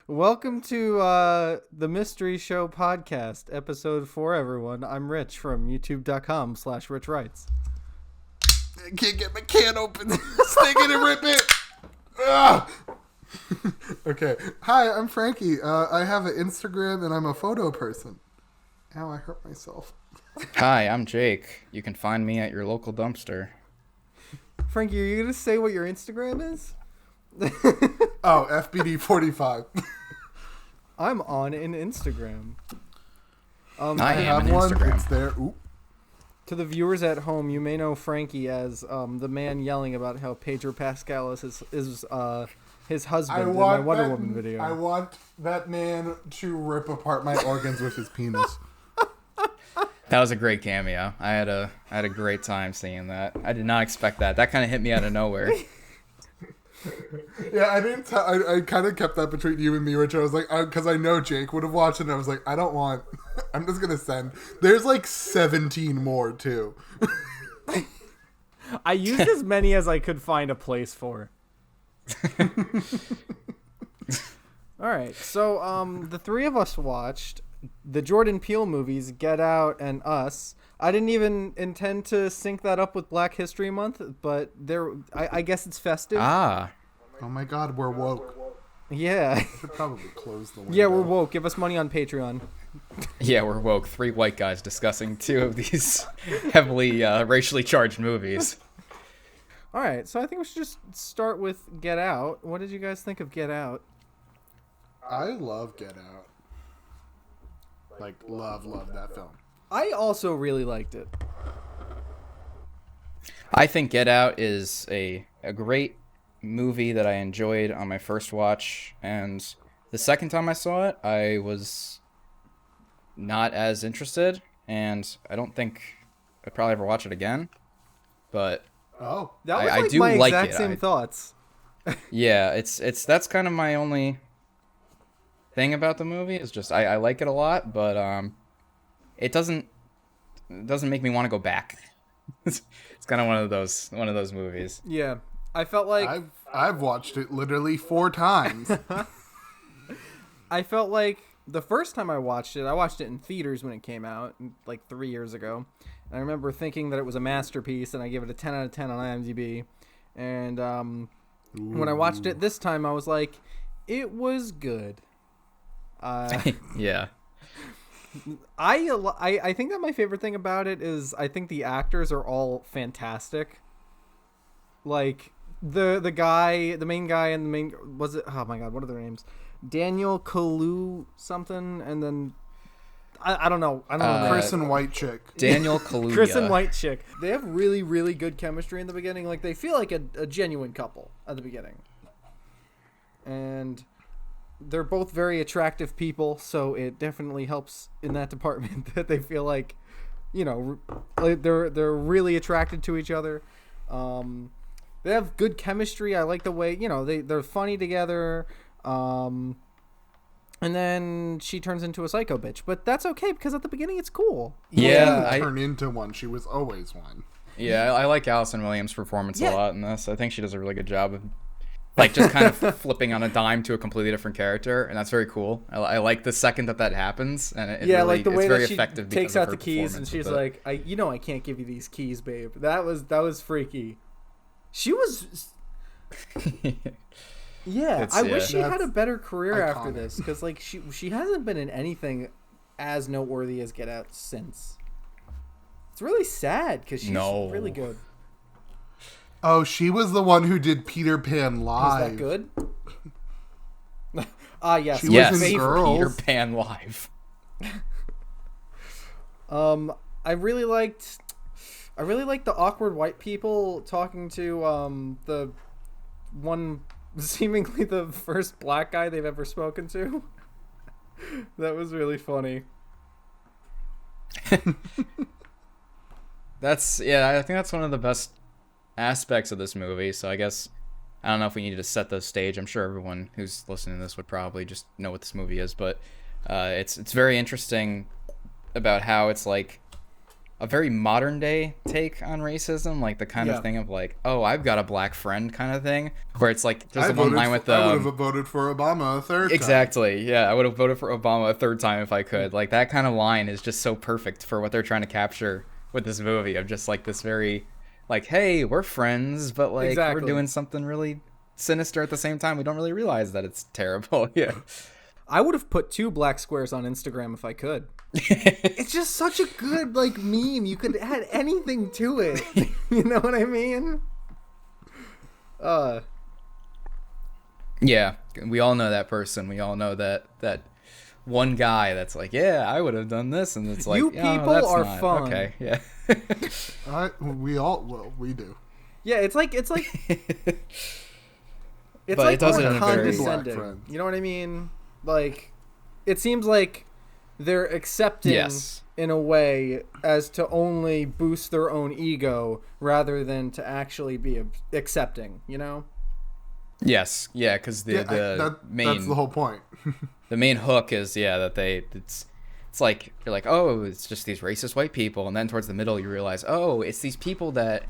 Welcome to the Mystery Show podcast, episode 4, everyone. I'm Rich from youtube.com/richwrites. I can't get my can open. Stick it and rip it. Ugh. Okay. Hi, I'm Frankie. I have an Instagram and I'm a photo person. Ow, I hurt myself. Hi, I'm Jake. You can find me at your local dumpster. Frankie, are you going to say what your Instagram is? Oh, FBD45. I'm on an Instagram. I am have an one. Instagram. It's there. Oop. To the viewers at home, you may know Frankie as the man yelling about how Pedro Pascal is his husband in my Wonder Woman video. I want that man to rip apart my organs with his penis. That was a great cameo. I had a great time seeing that. I did not expect that. That kind of hit me out of nowhere. Yeah, I didn't. I kind of kept that between you and me, Rich. I was like, because I know Jake would have watched it. And I was like, I don't want. I'm just gonna send. There's like 17 more too. I used as many as I could find a place for. All right, so the three of us watched the Jordan Peele movies, Get Out and Us. I didn't even intend to sync that up with Black History Month, but I guess it's festive. Ah. Oh my God, we're woke. Yeah. Should probably close the window. Yeah, we're woke. Give us money on Patreon. Yeah, we're woke. 3 white guys discussing 2 of these heavily racially charged movies. All right, so I think we should just start with Get Out. What did you guys think of Get Out? I love Get Out. Like, love that film. I also really liked it. I think Get Out is a great movie that I enjoyed on my first watch, and the second time I saw it, I was not as interested, and I don't think I'd probably ever watch it again. But Oh, That was I like do my like exact it. same thoughts. yeah, it's that's kind of my only thing about the movie. Is just I like it a lot, but it doesn't make me want to go back. It's kind of one of those movies. Yeah, I felt like I've watched it literally 4 times. I felt like the first time I watched it in theaters when it came out, like 3 years ago. And I remember thinking that it was a masterpiece, and I gave it a 10 out of 10 on IMDb. And when I watched it this time, I was like, it was good. Yeah. I think that my favorite thing about it is I think the actors are all fantastic. Like the main guy and the main was it? Oh my God, what are their names? Daniel Kaluuya something, and then I don't know. Chris and White Chick. Daniel Kaluuya. Chris and White Chick. They have really, really good chemistry in the beginning. Like they feel like a genuine couple at the beginning, and they're both very attractive people, so it definitely helps in that department that they feel like, you know, like they're really attracted to each other. They have good chemistry. I like the way, you know, they're funny together. And then she turns into a psycho bitch, but that's okay because at the beginning it's cool. Yeah, She didn't turn into one. She was always one. Yeah, I like Allison Williams' performance a lot in this. I think she does a really good job of, like, just kind of flipping on a dime to a completely different character, and that's very cool. I like the second that happens, and it really, like the way it's very that she effective takes because out of her the keys and performance she's with it. like, I can't give you these keys, babe. That was freaky. She was. Yeah, I wish she had a better career after this, because like she hasn't been in anything as noteworthy as Get Out since. It's really sad because she's really good. Oh, she was the one who did Peter Pan Was live. that good? Yes. She Yes, was in Girls. Peter Pan live. I really liked the awkward white people talking to the one seemingly the first black guy they've ever spoken to. That was really funny. I think that's one of the best aspects of this movie. So I guess I don't know if we needed to set the stage. I'm sure everyone who's listening to this would probably just know what this movie is, but it's very interesting about how it's like a very modern day take on racism, like the kind Yeah. of thing of like, oh, I've got a black friend kind of thing, where it's like there's I the one line with I would have voted for Obama a third time. exactly, yeah, I would have voted for Obama a third time if I could. Like that kind of line is just so perfect for what they're trying to capture with this movie of just like this very like, hey, we're friends, but like Exactly. we're doing something really sinister at the same time. We don't really realize that it's terrible. Yeah. I would have put 2 black squares on Instagram if I could. It's just such a good like meme. You could add anything to it. You know what I mean? Yeah, we all know that person. We all know that one guy that's like, yeah, I would have done this, and it's like, You "Oh, people that's are not." fun. Okay, yeah. We do. Yeah, it's like it's But like it does it more in a very- condescending. Black friend. You know what I mean? Like, it seems like they're accepting Yes. in a way as to only boost their own ego rather than to actually be accepting. You know? Yes, yeah, because the That's main the whole point. the main hook is that it's like you're like, oh, it's just these racist white people, and then towards the middle you realize, oh, it's these people that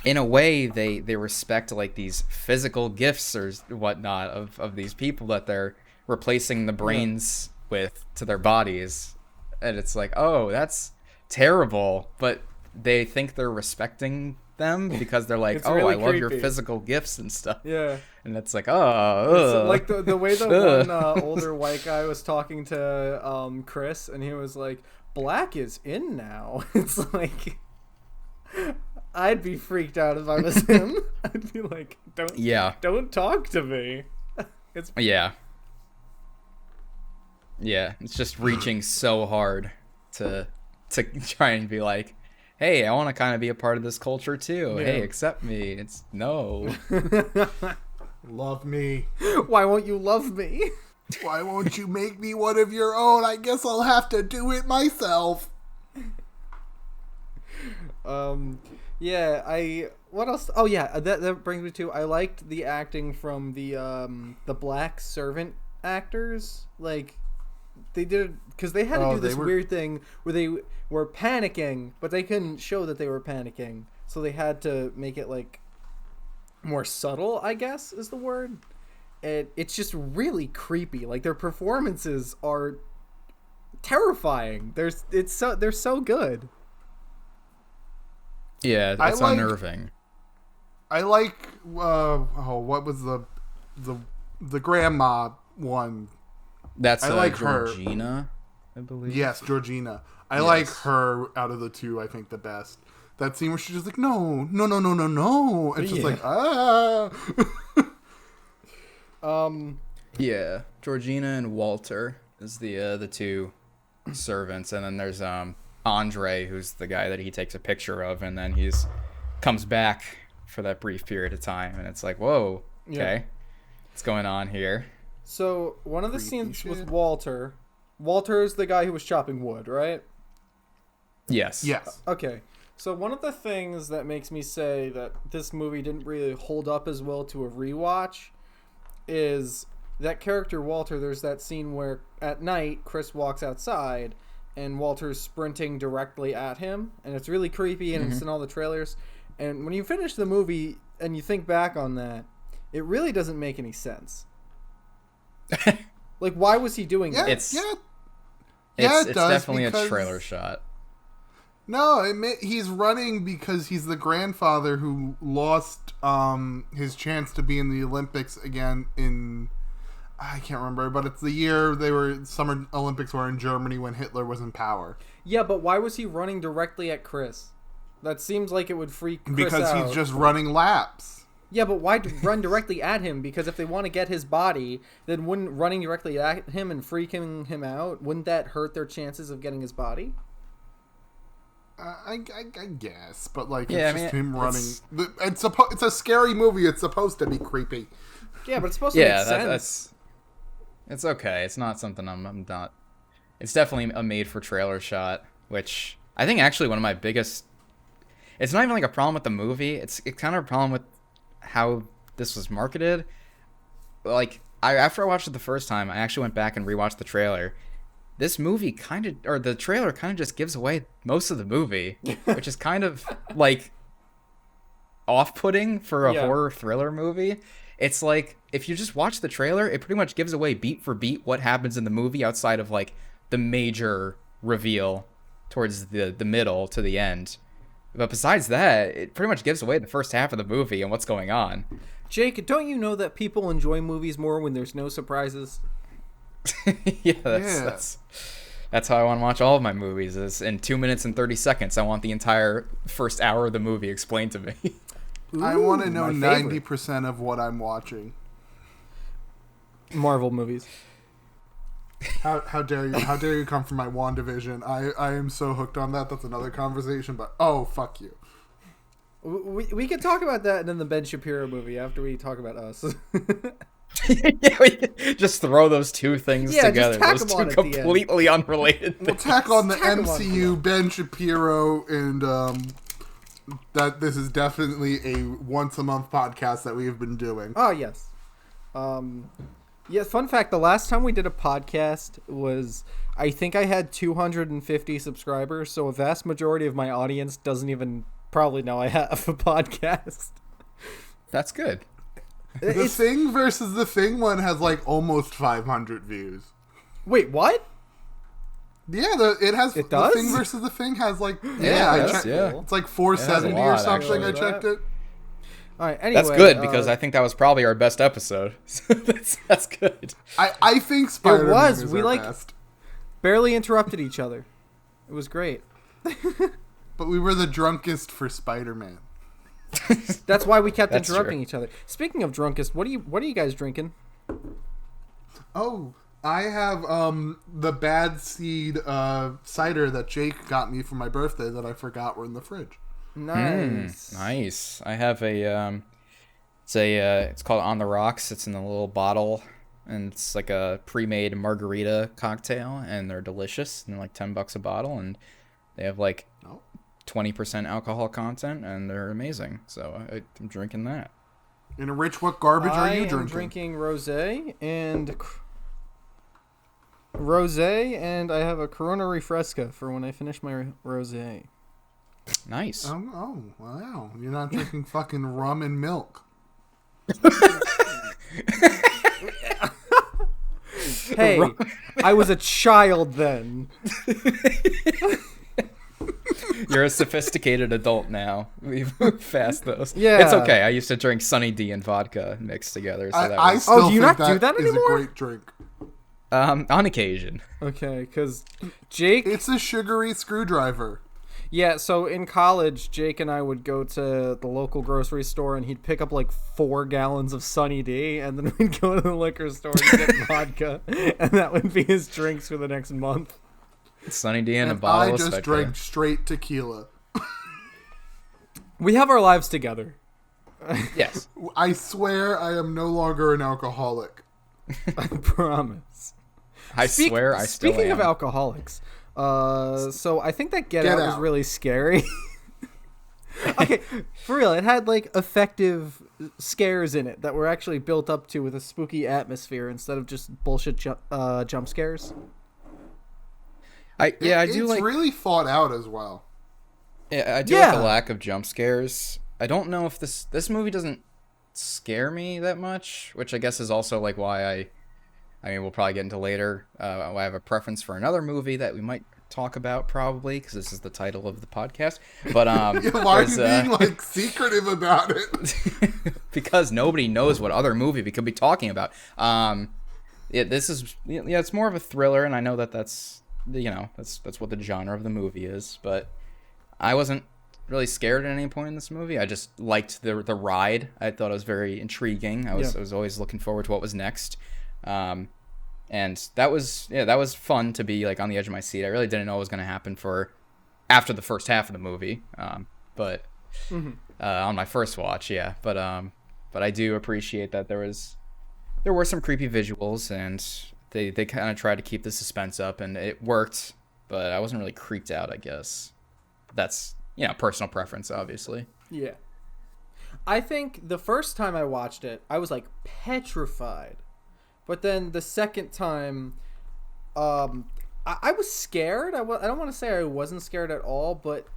in a way they respect like these physical gifts or whatnot of these people that they're replacing the brains with to their bodies, and it's like, oh, that's terrible, but they think they're respecting them because they're like, It's oh, really I love your creepy. physical gifts and stuff. Yeah. And it's like, oh, So, ugh. like the way the Ugh. one older white guy was talking to Chris, and he was like, "Black is in now." It's like, I'd be freaked out if I was him. I'd be like, don't talk to me." It's Yeah. Yeah, it's just reaching so hard to try and be like, hey, I want to kind of be a part of this culture too. Yeah. Hey, accept me. It's no. Love me. why won't you love me? Why won't you make me one of your own? I guess I'll have to do it myself. Yeah, what else? Oh yeah, that brings me to, I liked the acting from the black servant actors. Like, they did, because they had to do this weird thing where they were panicking, but they couldn't show that they were panicking, so they had to make it like more subtle, I guess is the word. It's just really creepy. Like, their performances are terrifying. They're so good. Yeah, I it's like- unnerving. I like what was the grandma one? That's I like her. Georgina, I believe. Yes, Georgina. I Yes. like her out of the two. I think the best. That scene where she's just like, no, and she's Yeah. like, ah. Yeah, Georgina and Walter is the two servants, and then there's Andre, who's the guy that he takes a picture of, and then he's comes back for that brief period of time, and it's like, whoa, okay, Yeah. what's going on here? So one of the Creepy scenes shit. with Walter is the guy who was chopping wood, right? Yes. Yes. Okay. So one of the things that makes me say that this movie didn't really hold up as well to a rewatch is that character Walter. There's that scene where at night Chris walks outside and Walter's sprinting directly at him, and it's really creepy, and it's in all the trailers. And when you finish the movie and you think back on that, it really doesn't make any sense. Like, why was he doing Yeah. that? It's- yeah. It's it does, definitely because- a trailer shot. No, he's running because he's the grandfather who lost his chance to be in the Olympics again in, I can't remember, but it's the year Summer Olympics were in Germany when Hitler was in power. Yeah, but why was he running directly at Chris? That seems like it would freak Chris Because out. he's just running laps. Yeah, but why run directly at him? Because if they want to get his body, then wouldn't running directly at him and freaking him out, wouldn't that hurt their chances of getting his body? I guess, but like Yeah, it's I just mean, him running. it's- It's a scary movie. It's supposed to be creepy. Yeah, but it's supposed to Yeah, make sense. that's it's okay. It's not something I'm not. It's definitely a made for trailer shot, which I think actually one of my biggest. It's not even like a problem with the movie. It's kind of a problem with how this was marketed. Like after I watched it the first time, I actually went back and rewatched the trailer, this movie the trailer kind of just gives away most of the movie, which is kind of like off-putting for a horror thriller movie. It's like, if you just watch the trailer, it pretty much gives away beat for beat what happens in the movie outside of like the major reveal towards the middle to the end. But besides that, it pretty much gives away the first half of the movie and what's going on. Jake, don't you know that people enjoy movies more when there's no surprises? That's how I want to watch all of my movies. Is in 2 minutes and 30 seconds, I want the entire first hour of the movie explained to me. I want to know 90% of what I'm watching. Marvel movies. How dare you? How dare you come from my WandaVision? I am so hooked on that. That's another conversation, but fuck you. We can talk about that in the Ben Shapiro movie after we talk about Us. Just throw those two things together. Those two completely unrelated things. We'll tack on the MCU, Ben Shapiro, and that this is definitely a once-a-month podcast that we have been doing. Oh, yes. Fun fact, the last time we did a podcast was, I think I had 250 subscribers, so a vast majority of my audience doesn't even probably know I have a podcast. That's good. The Thing versus the Thing one has like almost 500 views. Wait, what? Yeah, it does? The Thing versus the Thing has like it's like 470 or something. Actually, I checked it. All right, anyway, that's good because I think that was probably our best episode. So that's good. I think Spider-Man is we our best. Barely interrupted each other. It was great. But we were the drunkest for Spider-Man. That's why we kept interrupting each other. Speaking of drunkest, what are you guys drinking? Oh, I have the Bad Seed cider that Jake got me for my birthday that I forgot were in the fridge. Nice. Nice. I have it's called On the Rocks. It's in a little bottle, and it's like a pre-made margarita cocktail, and they're delicious. And they're like $10 a bottle, and they have like 20% alcohol content, and they're amazing. So I'm drinking that. And Rich, what garbage are you drinking? I'm drinking rosé, and I have a Corona Refresca for when I finish my rosé. Nice. Oh, wow. You're not drinking fucking rum and milk. Hey, I was a child then. You're a sophisticated adult now. We've moved past those. Yeah. It's okay. I used to drink Sunny D and vodka mixed together. So I still do you think not do that is anymore? a great drink. On occasion. Okay, because Jake... It's a sugary screwdriver. Yeah, so in college, Jake and I would go to the local grocery store, and he'd pick up like 4 gallons of Sunny D, and then we'd go to the liquor store and get vodka, and that would be his drinks for the next month. Sunny D and a bottle I of just drank straight tequila. We have our lives together. Yes. I swear I am no longer an alcoholic. I promise. I swear I still am. Speaking of alcoholics, so I think that Get Out was really scary. Okay, for real, it had like effective scares in it that were actually built up to with a spooky atmosphere instead of just bullshit jump scares. I do it's like... It's really thought out as well. Yeah, I do like the lack of jump scares. I don't know if this movie doesn't scare me that much, which I guess is also like why I mean, we'll probably get into later. I have a preference for another movie that we might talk about probably because this is the title of the podcast. But why are you being like secretive about it? Because nobody knows what other movie we could be talking about. This is it's more of a thriller, and I know that's what the genre of the movie is. But I wasn't really scared at any point in this movie. I just liked the ride. I thought it was very intriguing. I was always looking forward to what was next. And that was fun to be like on the edge of my seat. I really didn't know what was going to happen after the first half of the movie. But on my first watch, but I do appreciate that there were some creepy visuals, and they kind of tried to keep the suspense up, and it worked, but I wasn't really creeped out, I guess. That's, personal preference, obviously. Yeah. I think the first time I watched it, I was like petrified. But then the second time, I was scared. I don't want to say I wasn't scared at all, but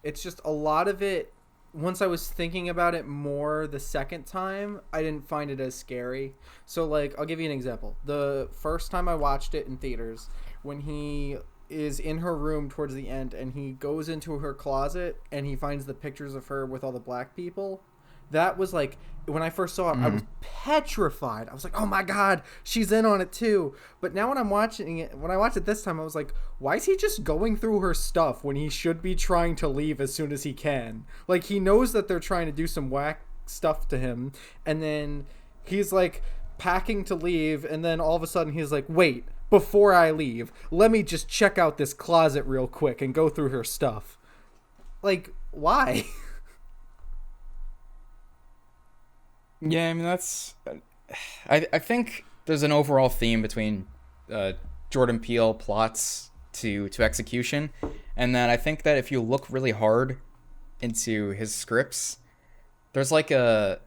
it's just a lot of it. Once I was thinking about it more the second time, I didn't find it as scary. So, like, I'll give you an example. The first time I watched it in theaters, when he is in her room towards the end and he goes into her closet and he finds the pictures of her with all the black people, that was like, when I first saw it, I was petrified. I was like, oh my God, she's in on it too. But now when I watched it this time, I was like, why is he just going through her stuff when he should be trying to leave as soon as he can? Like, he knows that they're trying to do some whack stuff to him, and then he's like packing to leave, and then all of a sudden he's like, wait, before I leave, let me just check out this closet real quick and go through her stuff. Like, why? Yeah, I mean, that's... I think there's an overall theme between Jordan Peele plots to execution, and that I think that if you look really hard into his scripts, there's like a...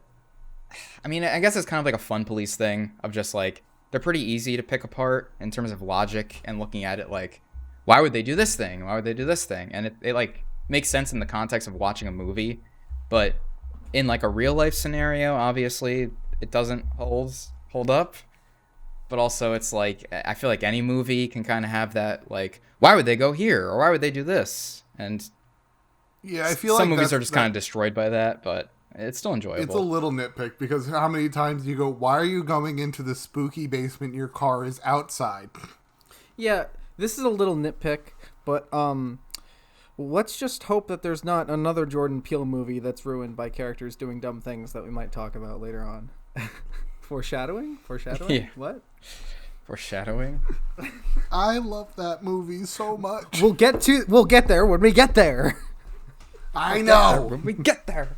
I mean, I guess it's kind of like a fun police thing of just like, they're pretty easy to pick apart in terms of logic and looking at it like, why would they do this thing? Why would they do this thing? And it like makes sense in the context of watching a movie, but in like a real life scenario, obviously it doesn't hold up. But also it's like, I feel like any movie can kind of have that, like, why would they go here? Or why would they do this? And yeah, I feel some like movies are just kind of destroyed by that, but it's still enjoyable. It's a little nitpick, because how many times do you go, why are you going into the spooky basement? Your car is outside. Yeah, this is a little nitpick, but let's just hope that there's not another Jordan Peele movie that's ruined by characters doing dumb things that we might talk about later on. Foreshadowing? Yeah. What? Foreshadowing? I love that movie so much. We'll get there when we get there. I know. When we get there.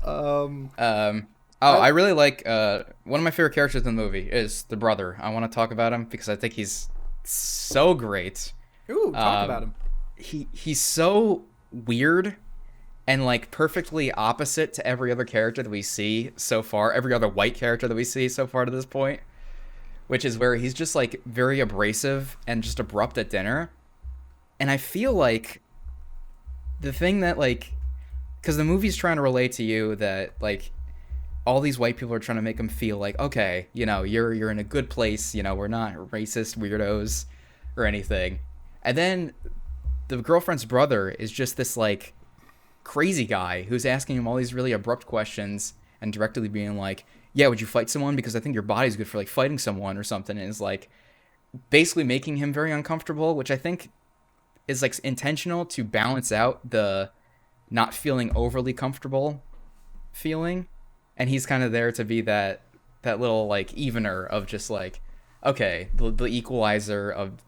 I really like one of my favorite characters in the movie is the brother. I want to talk about him because I think he's so great. Ooh, talk about him. He's so weird and like perfectly opposite to every other character that we see so far, every other white character that we see so far to this point, which is where he's just like very abrasive and just abrupt at dinner. And I feel like the thing that like, because the movie's trying to relate to you that like all these white people are trying to make him feel like, okay, you know, you're in a good place, you know, we're not racist weirdos or anything. And then the girlfriend's brother is just this like crazy guy who's asking him all these really abrupt questions and directly being like, yeah, would you fight someone? Because I think your body's good for like fighting someone or something. And is like basically making him very uncomfortable, which I think is like intentional to balance out the not feeling overly comfortable feeling. And he's kind of there to be that little like evener of just like, okay, the equalizer of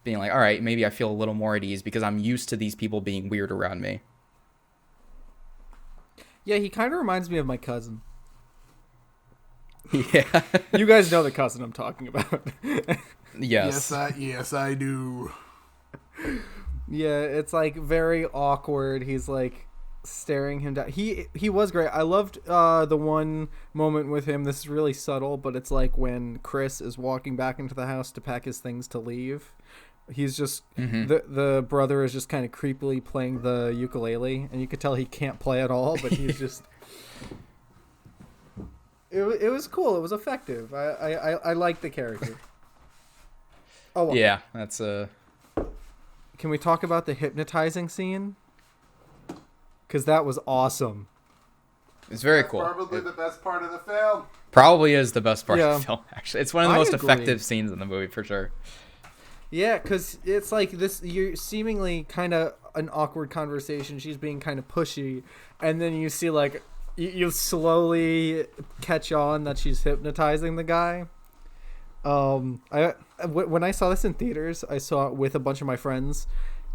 being like, all right, maybe I feel a little more at ease because I'm used to these people being weird around me. Yeah, he kind of reminds me of my cousin. Yeah. You guys know the cousin I'm talking about. Yes. Yes, I do. Yeah, it's like very awkward. He's like staring him down. He was great. I loved the one moment with him. This is really subtle, but it's like when Chris is walking back into the house to pack his things to leave. He's just the brother is just kind of creepily playing the ukulele, and you could tell he can't play at all, but he's just. It was cool. It was effective. I like the character. Oh well. Yeah, that's a. Can we talk about the hypnotizing scene? Because that was awesome. It's very cool. Probably the best part of the film. Probably is the best part of the film, actually. It's one of the most agree. effective scenes in the movie, for sure. Yeah, because it's like this, you're seemingly kind of an awkward conversation. She's being kind of pushy. And then you see like, you slowly catch on that she's hypnotizing the guy. When I saw this in theaters, I saw it with a bunch of my friends.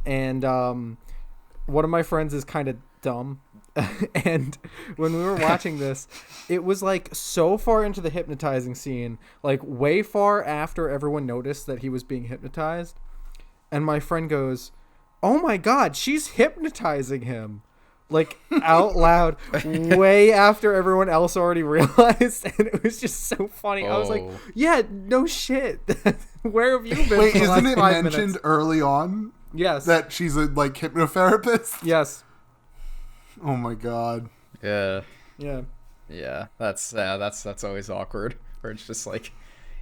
And one of my friends is kind of dumb. And when we were watching this, it was like so far into the hypnotizing scene, like way far after everyone noticed that he was being hypnotized. And my friend goes, "Oh my God, she's hypnotizing him." like out loud way after everyone else already realized, and it was just so funny. I was like, Oh. yeah, no shit. Where have you been? Wait, for the isn't last it 5 mentioned minutes? early on Yes. that she's a like hypnotherapist? Yes. Oh my god. Yeah. Yeah. Yeah. That's always awkward. Where it's just like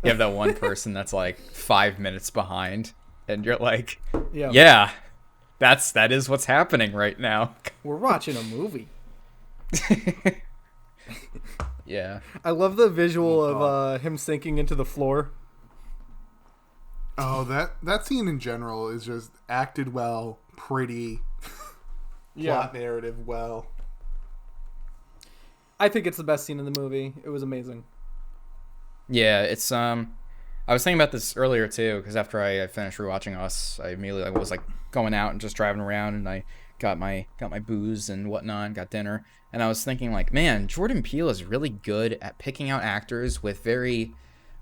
you have that one person that's like 5 minutes behind, and you're like, Yeah. yeah, that is what's happening right now. We're watching a movie. Yeah. I love the visual of him sinking into the floor. Oh, that scene in general is just acted well, pretty, plot narrative well. I think it's the best scene in the movie. It was amazing. Yeah, it's I was thinking about this earlier too, because after I finished rewatching Us, I immediately was like going out and just driving around, and I got my booze and whatnot, got dinner, and I was thinking like, man, Jordan Peele is really good at picking out actors with very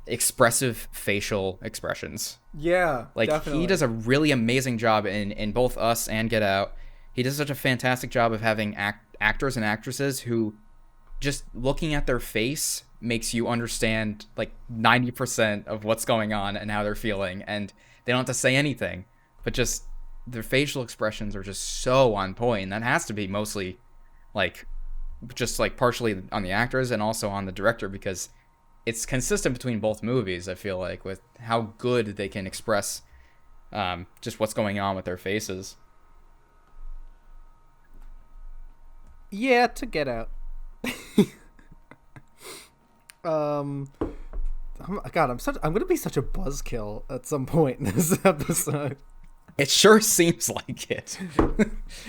expressive facial expressions. Yeah, Like definitely. he does a really amazing job in both Us and Get Out. He does such a fantastic job of having actors and actresses who just looking at their face makes you understand like 90% of what's going on and how they're feeling, and they don't have to say anything, but just their facial expressions are just so on point. And that has to be mostly like just like partially on the actors and also on the director, because it's consistent between both movies, I feel like, with how good they can express just what's going on with their faces. Yeah, to Get Out. God, I'm gonna be such a buzzkill at some point in this episode. It sure seems like it.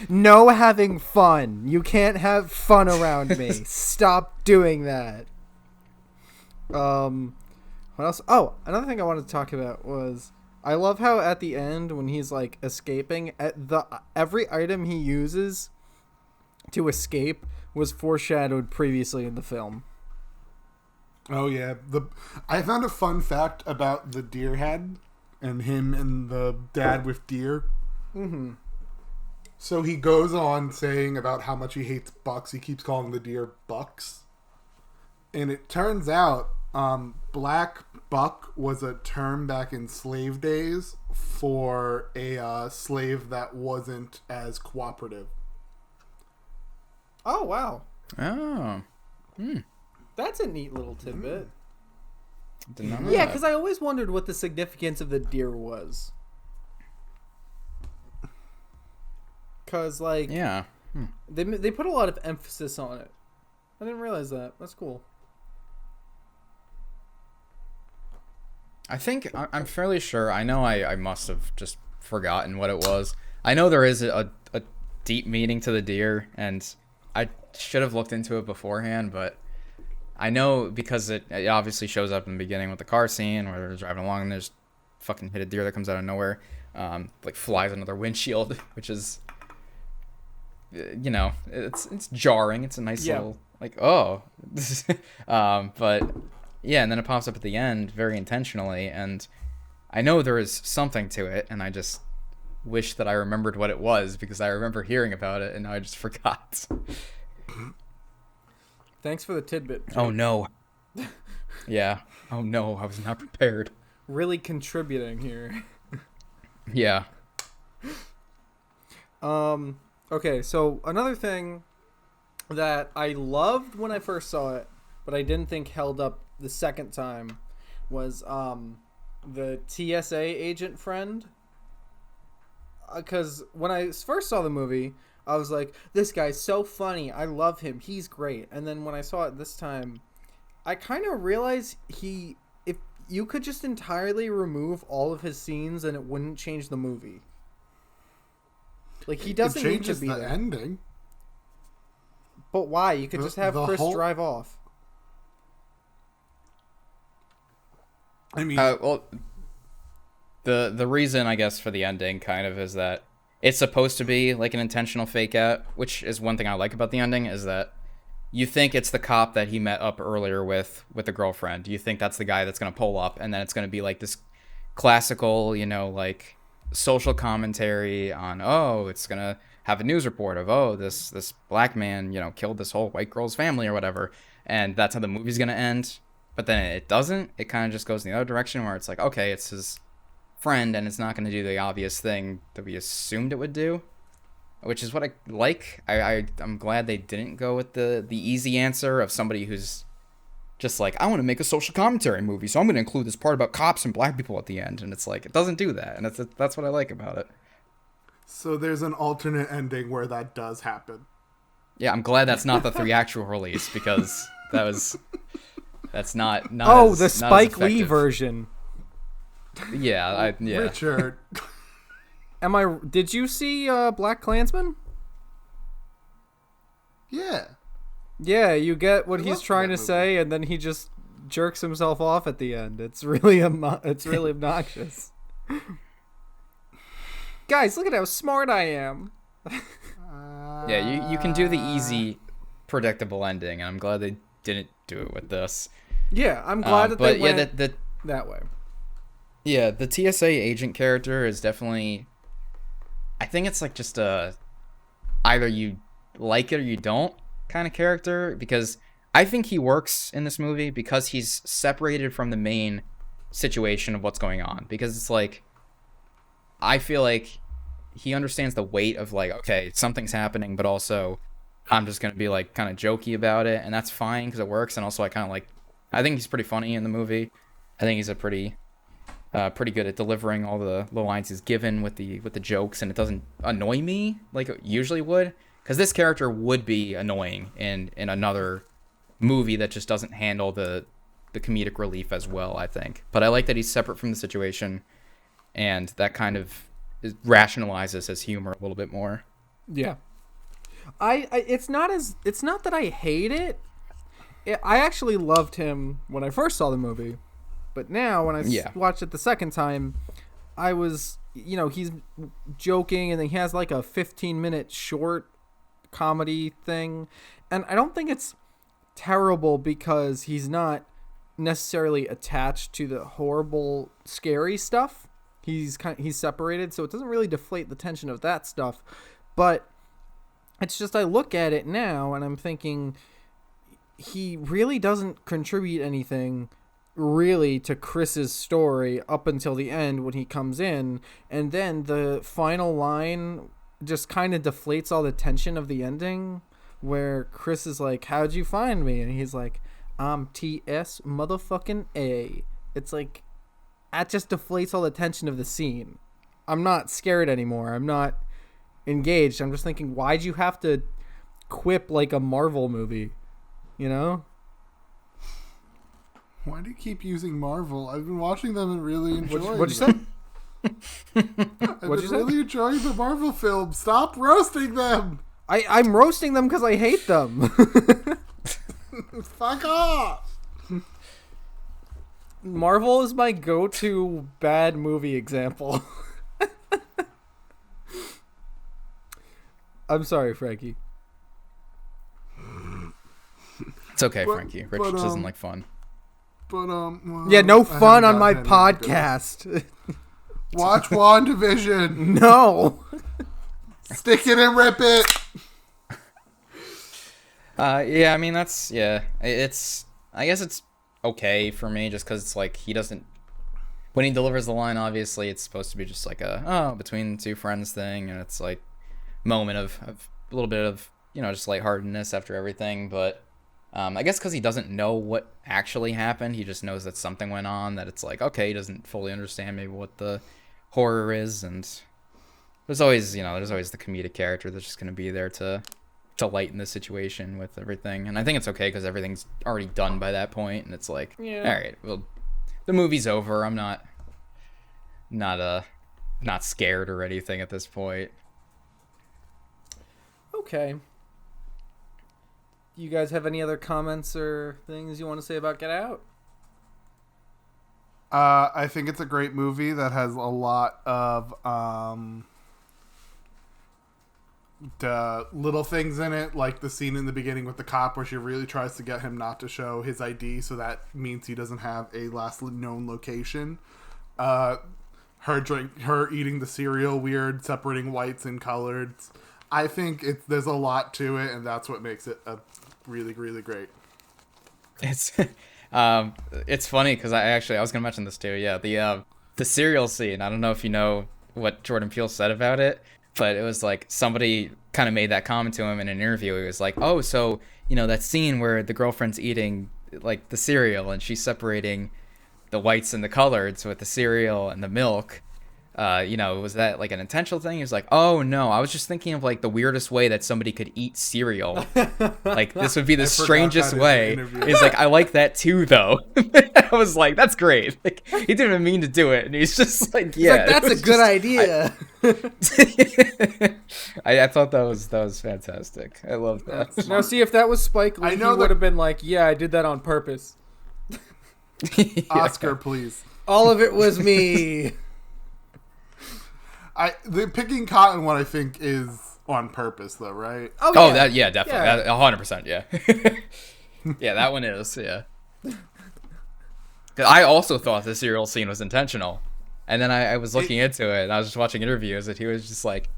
No having fun. You can't have fun around me. Stop doing that. What else? Oh, another thing I wanted to talk about was I love how at the end when he's like escaping, every item he uses to escape was foreshadowed previously in the film. Oh yeah, I found a fun fact about the deer head and him and the dad with deer. Mm-hmm. So he goes on saying about how much he hates bucks. He keeps calling the deer bucks, and it turns out black buck was a term back in slave days for a slave that wasn't as cooperative. Oh wow, Oh. that's a neat little tidbit. Did not know Yeah, that. because I always wondered what the significance of the deer was. Because like Yeah. they put a lot of emphasis on it. I didn't realize that. That's cool. I think I'm fairly sure. I know I must have just forgotten what it was. I know there is a deep meaning to the deer, and I should have looked into it beforehand, but I know because it obviously shows up in the beginning with the car scene where they're driving along and there's fucking hit a deer that comes out of nowhere, like flies under their windshield, which is, it's jarring. It's a nice little like, oh, but yeah, and then it pops up at the end very intentionally, and I know there is something to it, and I just wish that I remembered what it was, because I remember hearing about it and now I just forgot. Thanks for the tidbit. Oh no. Yeah. Oh no, I was not prepared. Really contributing here. Yeah. Okay, so another thing that I loved when I first saw it, but I didn't think held up the second time, was the TSA agent friend. Because when I first saw the movie, I was like, this guy's so funny. I love him. He's great. And then when I saw it this time, I kind of realized if you could just entirely remove all of his scenes and it wouldn't change the movie. Like, he doesn't it need to changes be the there. ending. But why? You could just have the Chris whole- drive off. I mean, Well, the reason, I guess, for the ending kind of is that it's supposed to be like an intentional fake out, which is one thing I like about the ending, is that you think it's the cop that he met up earlier with the girlfriend. You think that's the guy that's going to pull up, and then it's going to be like this classical, like social commentary on, oh, it's going to have a news report of, oh, this black man, killed this whole white girl's family or whatever, and that's how the movie's gonna end. But then it doesn't. It kind of just goes in the other direction where it's like, okay, it's his friend, and it's not gonna do the obvious thing that we assumed it would do, which is what I like. I'm glad they didn't go with the easy answer of somebody who's just like, I want to make a social commentary movie, so I'm going to include this part about cops and black people at the end. And it's like, it doesn't do that. And that's what I like about it. So there's an alternate ending where that does happen. Yeah, I'm glad that's not the theatrical release, because that's not oh, as, the not Spike as Lee effective. version. Yeah. Richard. Did you see Black Klansman? Yeah. Yeah, you get what I he's love trying that to movie. say, and then he just jerks himself off at the end. It's really obnoxious. Guys, look at how smart I am. Yeah, you can do the easy, predictable ending, and I'm glad they didn't do it with this. Yeah, I'm glad that they went the that way. Yeah, the TSA agent character is definitely, I think it's like just either you like it or you don't kind of character, because I think he works in this movie because he's separated from the main situation of what's going on, because it's like, I feel like he understands the weight of like, okay, something's happening, but also I'm just going to be like kind of jokey about it, and that's fine because it works. And also I think he's pretty funny in the movie. I think he's a pretty good at delivering all the lines he's given with the jokes, and it doesn't annoy me like it usually would, because this character would be annoying in another movie that just doesn't handle the comedic relief as well, I think. But I like that he's separate from the situation, and that kind of rationalizes his humor a little bit more. Yeah. It's not that I hate it. I actually loved him when I first saw the movie. But now, when I watched it the second time, I was, he's joking, and then he has like a 15-minute short comedy thing. And I don't think it's terrible because he's not necessarily attached to the horrible, scary stuff. He's separated, so it doesn't really deflate the tension of that stuff. But it's just, I look at it now, and I'm thinking, he really doesn't contribute anything really to Chris's story up until the end when he comes in, and then the final line just kind of deflates all the tension of the ending, where Chris is like, how'd you find me? And he's like, I'm TS motherfucking A. It's like, that just deflates all the tension of the scene. I'm not scared anymore. I'm not engaged. I'm just thinking, why'd you have to quip like a Marvel movie? Why do you keep using Marvel? I've been watching them and really enjoying What'd you say? I've been really enjoying the Marvel films. Stop roasting them! I'm roasting them because I hate them. Fuck off! Marvel is my go-to bad movie example. I'm sorry, Frankie. It's okay, Frankie. Rich doesn't like fun. But well, Yeah, no I fun on haven't my gotten into it. podcast. Watch WandaVision. No. Stick it and rip it. Yeah, I mean, it's, I guess it's okay for me, just because it's like, he doesn't, when he delivers the line, obviously it's supposed to be just like between two friends thing, and it's like moment of a little bit of, just lightheartedness after everything. But I guess because he doesn't know what actually happened, he just knows that something went on, that it's like, okay, he doesn't fully understand maybe what the horror is, and there's always the comedic character that's just going to be there to lighten the situation with everything. And I think it's okay because everything's already done by that point, and it's like, all right, well, the movie's over. I'm not scared or anything at this point. Okay. You guys have any other comments or things you want to say about Get Out? I think it's a great movie that has a lot of the little things in it, like the scene in the beginning with the cop where she really tries to get him not to show his ID, so that means he doesn't have a last known location. Her eating the cereal weird, separating whites and coloreds. I think there's a lot to it, and that's what makes it a really, really great. It's funny because I was gonna mention this too. Yeah, the cereal scene. I don't know if you know what Jordan Peele said about it, but it was like somebody kind of made that comment to him in an interview. He was like, "Oh, so that scene where the girlfriend's eating like the cereal and she's separating the whites and the coloreds with the cereal and the milk. Was that like an intentional thing?" He was like, "Oh no, I was just thinking of like the weirdest way that somebody could eat cereal. Like this would be the strangest way." He's like, "I like that too, though." I was like, "That's great." Like he didn't even mean to do it, and he's just like, "Yeah, that's a good idea." I thought that was fantastic. I love that. Now, see, if that was Spike Lee, he would have been like, "Yeah, I did that on purpose." Oscar, please. All of it was me. The picking cotton one, I think, is on purpose, though, right? Oh, that definitely, 100%, yeah. Yeah, that one is, yeah. I also thought the cereal scene was intentional, and then I was looking into it, and I was just watching interviews, and he was just like,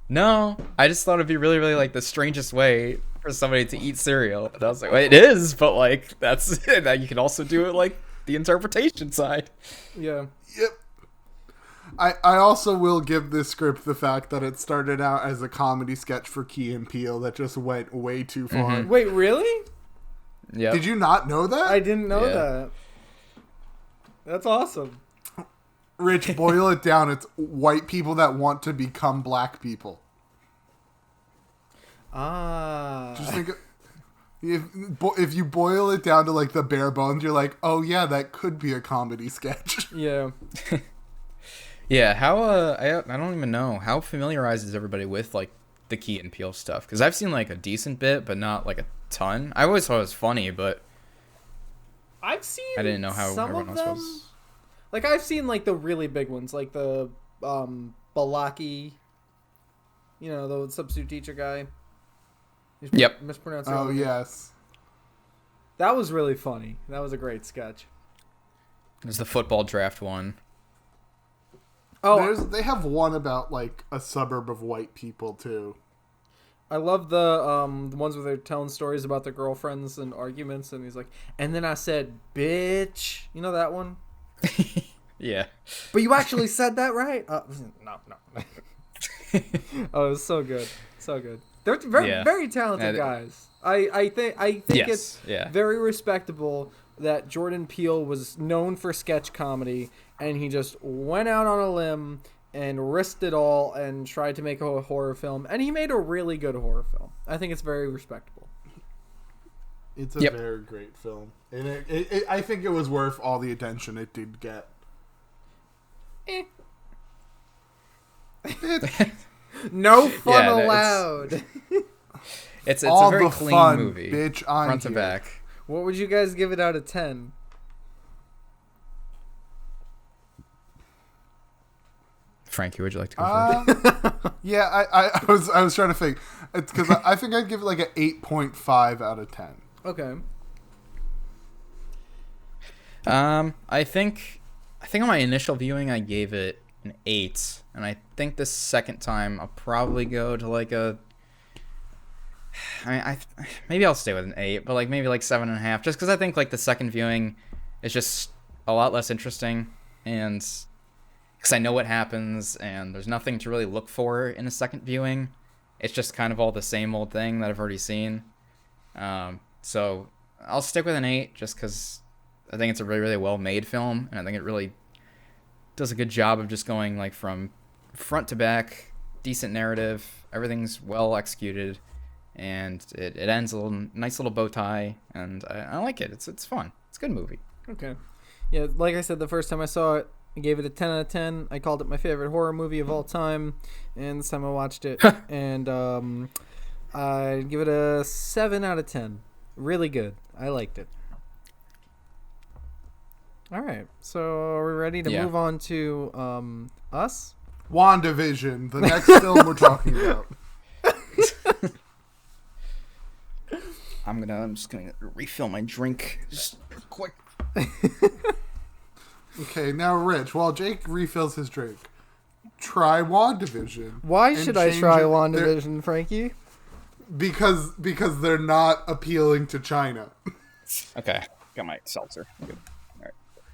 "No, I just thought it'd be really, really like the strangest way for somebody to eat cereal," and I was like, "Well, it is, but like that's that you can also do it like the interpretation side." Yeah. Yep. I also will give this script the fact that it started out as a comedy sketch for Key and Peele that just went way too far. Mm-hmm. Wait, really? Yeah. Did you not know that? I didn't know that. That's awesome. Rich, boil it down. It's white people that want to become black people. Just think if you boil it down to like the bare bones, you're like, oh yeah, that could be a comedy sketch. Yeah. Yeah, how I don't even know how familiarized is everybody with like the Key and Peele stuff, because I've seen like a decent bit, but not like a ton. I always thought it was funny, but I didn't know how some everyone of else was. Like I've seen like the really big ones, like the Balaki, the substitute teacher guy. Yep. Mispronouncing. Oh yes. That was really funny. That was a great sketch. There's the football draft one. Oh, they have one about like a suburb of white people too. I love the ones where they're telling stories about their girlfriends and arguments, and he's like, "And then I said, bitch." You know that one? Yeah. But you actually said that, right? No. Oh, it was so good, so good. They're very talented guys. I think yes, it's very respectable that Jordan Peele was known for sketch comedy, and he just went out on a limb and risked it all and tried to make a horror film, and he made a really good horror film. I think it's very respectable. It's a very great film, and I think it was worth all the attention it did get. No fun allowed. It's a very clean fun, movie, bitch, front to back. What would you guys give it out of 10? Frankie, would you like to go first? Yeah, I was trying to think. It's because I think I'd give it like an 8.5 out of 10. Okay. I think on my initial viewing I gave it an 8, and I think the second time I'll probably go to like a. Maybe I'll stay with an 8, but like maybe like 7.5, just because I think like the second viewing is just a lot less interesting, and because I know what happens, and there's nothing to really look for in a second viewing. It's just kind of all the same old thing that I've already seen. So I'll stick with an 8, just because I think it's a really, really well-made film, and I think it really does a good job of just going like from front to back, decent narrative, everything's well executed. And it ends a nice little bow tie, and I like it. It's fun. It's a good movie. Okay. Yeah, like I said, the first time I saw it, I gave it a 10 out of 10. I called it my favorite horror movie of all time, and this time I watched it, and I give it a 7 out of 10. Really good. I liked it. All right, so are we ready to move on to Us? WandaVision, the next film we're talking about. I'm just gonna refill my drink just quick. Okay, now Rich, while Jake refills his drink, try WandaVision. Why and should I change try it. WandaVision, Frankie? Because they're not appealing to China. Okay, got my seltzer. Good.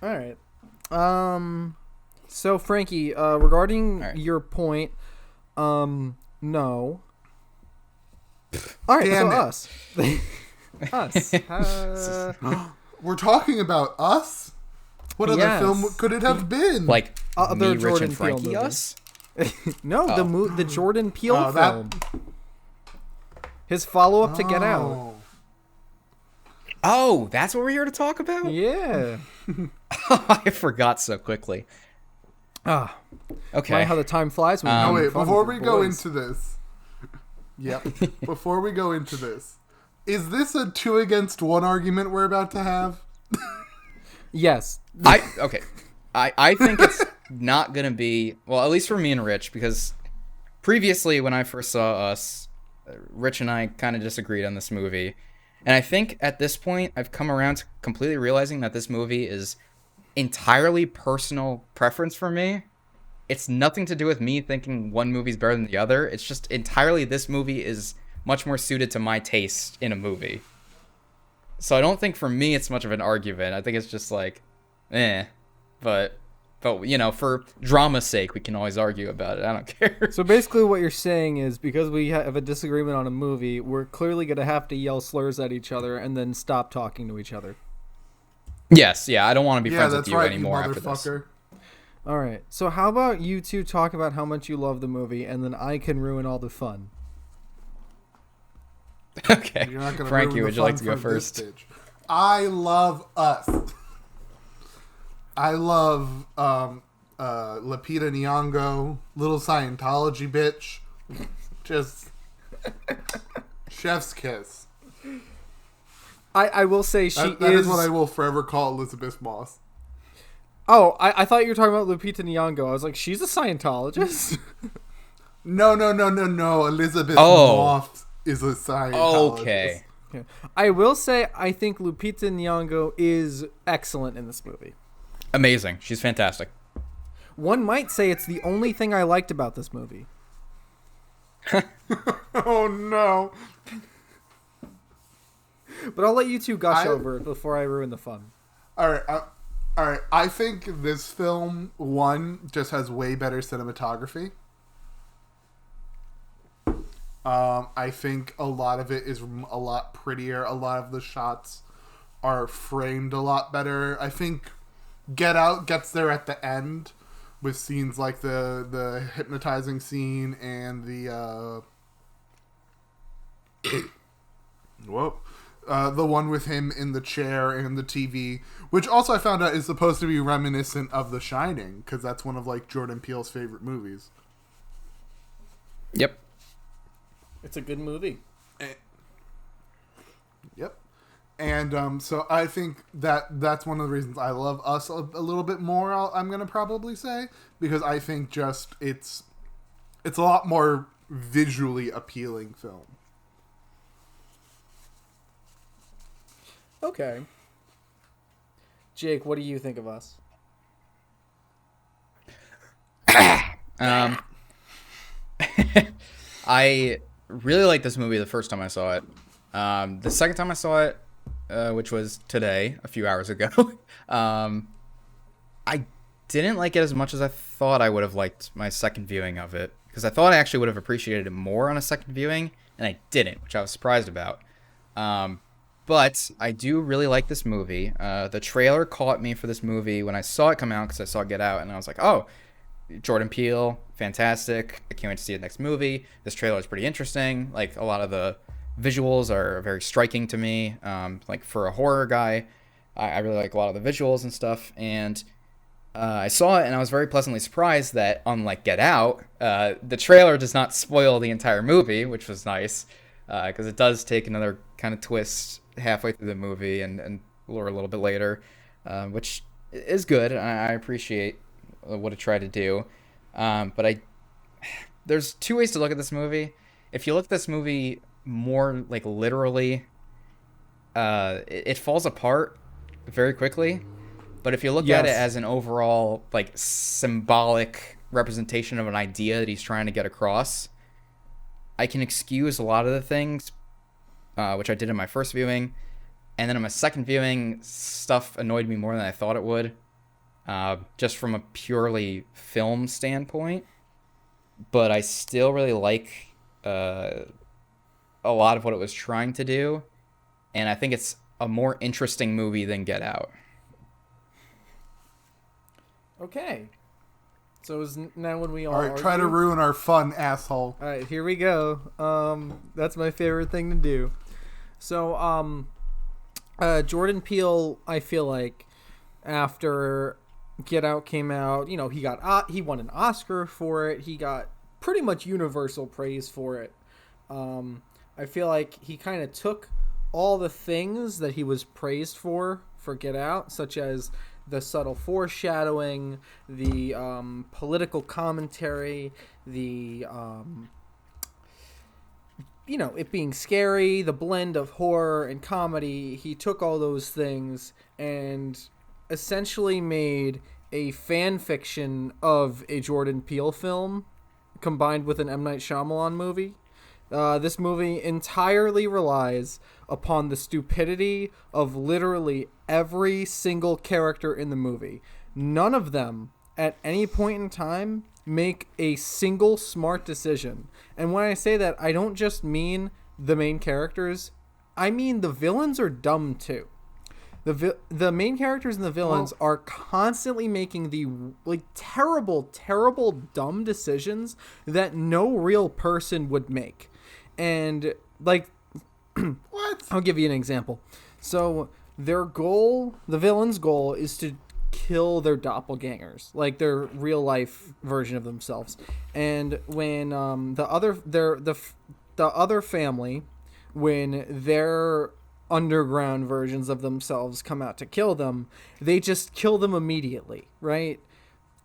All right. So Frankie, regarding All right. your point, no. All right, Damn so it. us. We're talking about Us? What other Yes. film could it have been? Like Other me, Rich, Jordan and Peele Frankie, movie. us. No, the Jordan Peele Oh, that- film. His follow-up to Get Out. Oh. Oh, that's what we're here to talk about. Yeah. I forgot so quickly. Ah, Okay. funny how the time flies when you're Oh, having wait, fun before with we your go boys. into this. Yep. Before we go into this. Is this a 2 against 1 argument we're about to have? Yes. Okay. I think it's not gonna be, well, at least for me and Rich, because previously when I first saw Us, Rich and I kind of disagreed on this movie, and I think at this point I've come around to completely realizing that this movie is entirely personal preference for me. It's nothing to do with me thinking one movie's better than the other. It's just entirely this movie is much more suited to my taste in a movie. So I don't think for me it's much of an argument. I think it's just like, but you know, for drama's sake, we can always argue about it. I don't care. So basically what you're saying is because we have a disagreement on a movie, we're clearly going to have to yell slurs at each other and then stop talking to each other. Yes, yeah, I don't want to be Yeah, friends that's with you right, anymore you after this. motherfucker. All right. So how about you two talk about how much you love the movie and then I can ruin all the fun. Okay. You're not gonna Frankie, ruin the would you like fun to go for this first? bitch. I love Us. I love Lupita Nyong'o, little Scientology bitch. Just chef's kiss. I will say she That is what I will forever call Elisabeth Moss. Oh, I thought you were talking about Lupita Nyong'o. I was like, she's a Scientologist? No. Elisabeth Oh. Moss is a Scientologist. Okay. Yeah. I will say I think Lupita Nyong'o is excellent in this movie. Amazing. She's fantastic. One might say it's the only thing I liked about this movie. Oh no. But I'll let you two gush over it before I ruin the fun. All right. I think this film, one, just has way better cinematography. I think a lot of it is a lot prettier. A lot of the shots are framed a lot better. I think Get Out gets there at the end with scenes like the hypnotizing scene and the the one with him in the chair and the TV, which also I found out is supposed to be reminiscent of The Shining, because that's one of like Jordan Peele's favorite movies. Yep. It's a good movie. Yep. And so I think that's one of the reasons I love Us a little bit more. I'm gonna probably say, because I think just it's a lot more visually appealing film. Okay. Jake, what do you think of Us? I really liked this movie the first time I saw it. The second time I saw it, which was today, a few hours ago, I didn't like it as much as I thought I would have liked my second viewing of it. Because I thought I actually would have appreciated it more on a second viewing, and I didn't, which I was surprised about. But I do really like this movie. The trailer caught me for this movie when I saw it come out, because I saw Get Out, and I was like, oh, Jordan Peele, fantastic. I can't wait to see the next movie. This trailer is pretty interesting. Like, a lot of the visuals are very striking to me. Like, for a horror guy, I really like a lot of the visuals and stuff. And I saw it, and I was very pleasantly surprised that, unlike Get Out, the trailer does not spoil the entire movie, which was nice, because it does take another kind of twist halfway through the movie and or a little bit later, which is good. I appreciate what it tried to do. But there's two ways to look at this movie. If you look at this movie more like literally, it falls apart very quickly. But if you look at it as an overall like symbolic representation of an idea that he's trying to get across, I can excuse a lot of the things, which I did in my first viewing. And then in my second viewing, stuff annoyed me more than I thought it would, just from a purely film standpoint. But I still really like a lot of what it was trying to do. And I think it's a more interesting movie than Get Out. Okay. So is now when we all right, try to ruin our fun, asshole. All right, here we go. That's my favorite thing to do. So, Jordan Peele, I feel like after Get Out came out, you know, he won an Oscar for it. He got pretty much universal praise for it. I feel like he kind of took all the things that he was praised for Get Out, such as the subtle foreshadowing, the political commentary, the you know, it being scary, the blend of horror and comedy. He took all those things and essentially made a fan fiction of a Jordan Peele film combined with an M. Night Shyamalan movie. This movie entirely relies upon the stupidity of literally every single character in the movie. None of them, at any point in time, make a single smart decision. And when I say that, I don't just mean the main characters. I mean the villains are dumb too. The main characters and the villains are constantly making the terrible, dumb decisions that no real person would make. And What? I'll give you an example. So their goal, the villain's goal, is to kill their doppelgängers, like their real life version of themselves. And when the other family, when their underground versions of themselves come out to kill them, they just kill them immediately, right?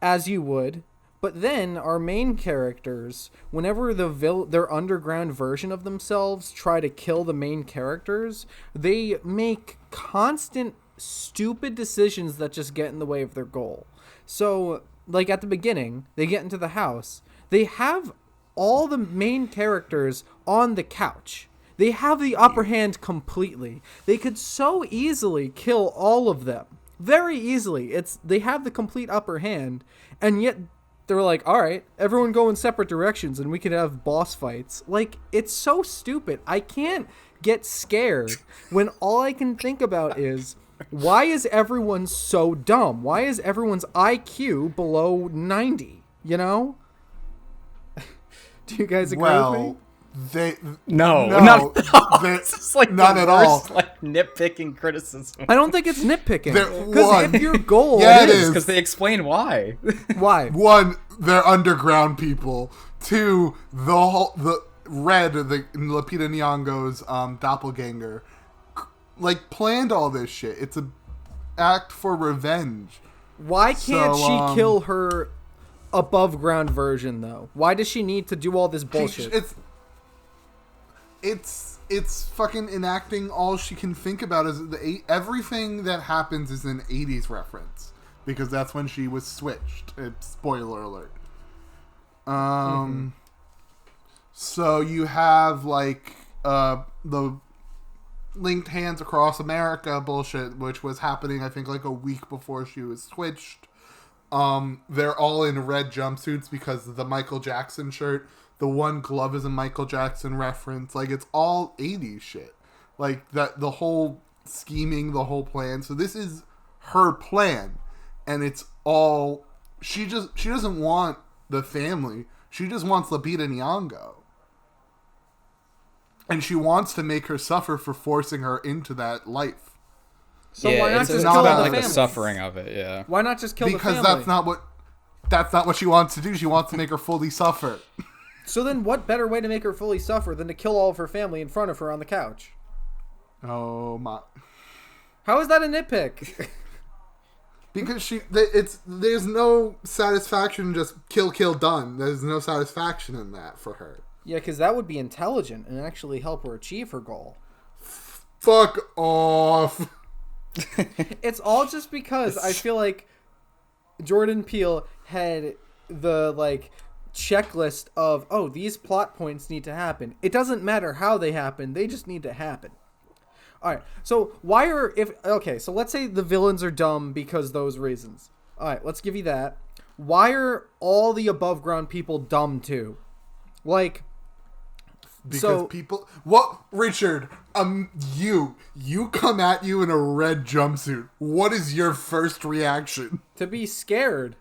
As you would. But then our main characters, whenever their underground version of themselves try to kill the main characters, they make constant stupid decisions that just get in the way of their goal. So, like at the beginning, they get into the house. They have all the main characters on the couch. They have the upper hand completely. They could so easily kill all of them. Very easily. They have the complete upper hand, and yet they're like, all right, everyone go in separate directions and we can have boss fights. Like, it's so stupid. I can't get scared when all I can think about is, why is everyone so dumb? Why is everyone's IQ below 90? You know? Do you guys agree with me? No, it's just like not at all. Like nitpicking criticism. I don't think it's nitpicking. Because if your goal Yeah, it is. Because they explain why. Why? One, they're underground people. Two, the Lupita Nyong'o's doppelganger, planned all this shit. It's a act for revenge. Why can't she kill her above ground version though? Why does she need to do all this bullshit? It's fucking enacting. All she can think about is everything that happens is an 80s reference, because that's when she was switched. Spoiler alert. So you have the linked hands across America bullshit, which was happening I think a week before she was switched. They're all in red jumpsuits because of the Michael Jackson shirt. The one glove is a Michael Jackson reference. It's all 80s shit. The whole scheming, the whole plan. So this is her plan, and it's all she doesn't want the family. She just wants Lupita Nyong'o. And she wants to make her suffer for forcing her into that life. So why not it's just not kill about the family? the suffering of it, yeah. Why not just kill the family? Because that's not what she wants to do. She wants to make her fully suffer. So then what better way to make her fully suffer than to kill all of her family in front of her on the couch? Oh my. How is that a nitpick? Because there's no satisfaction in just kill, done. There's no satisfaction in that for her. Yeah, because that would be intelligent and actually help her achieve her goal. Fuck off. It's all just because I feel like Jordan Peele had the like checklist of, oh, these plot points need to happen. It doesn't matter how they happen, they just need to happen. All right, so so let's say the villains are dumb because those reasons. All right, let's give you that. Why are all the above ground people dumb too? Like, because people... What? Richard, you come at you in a red jumpsuit. What is your first reaction? To be scared.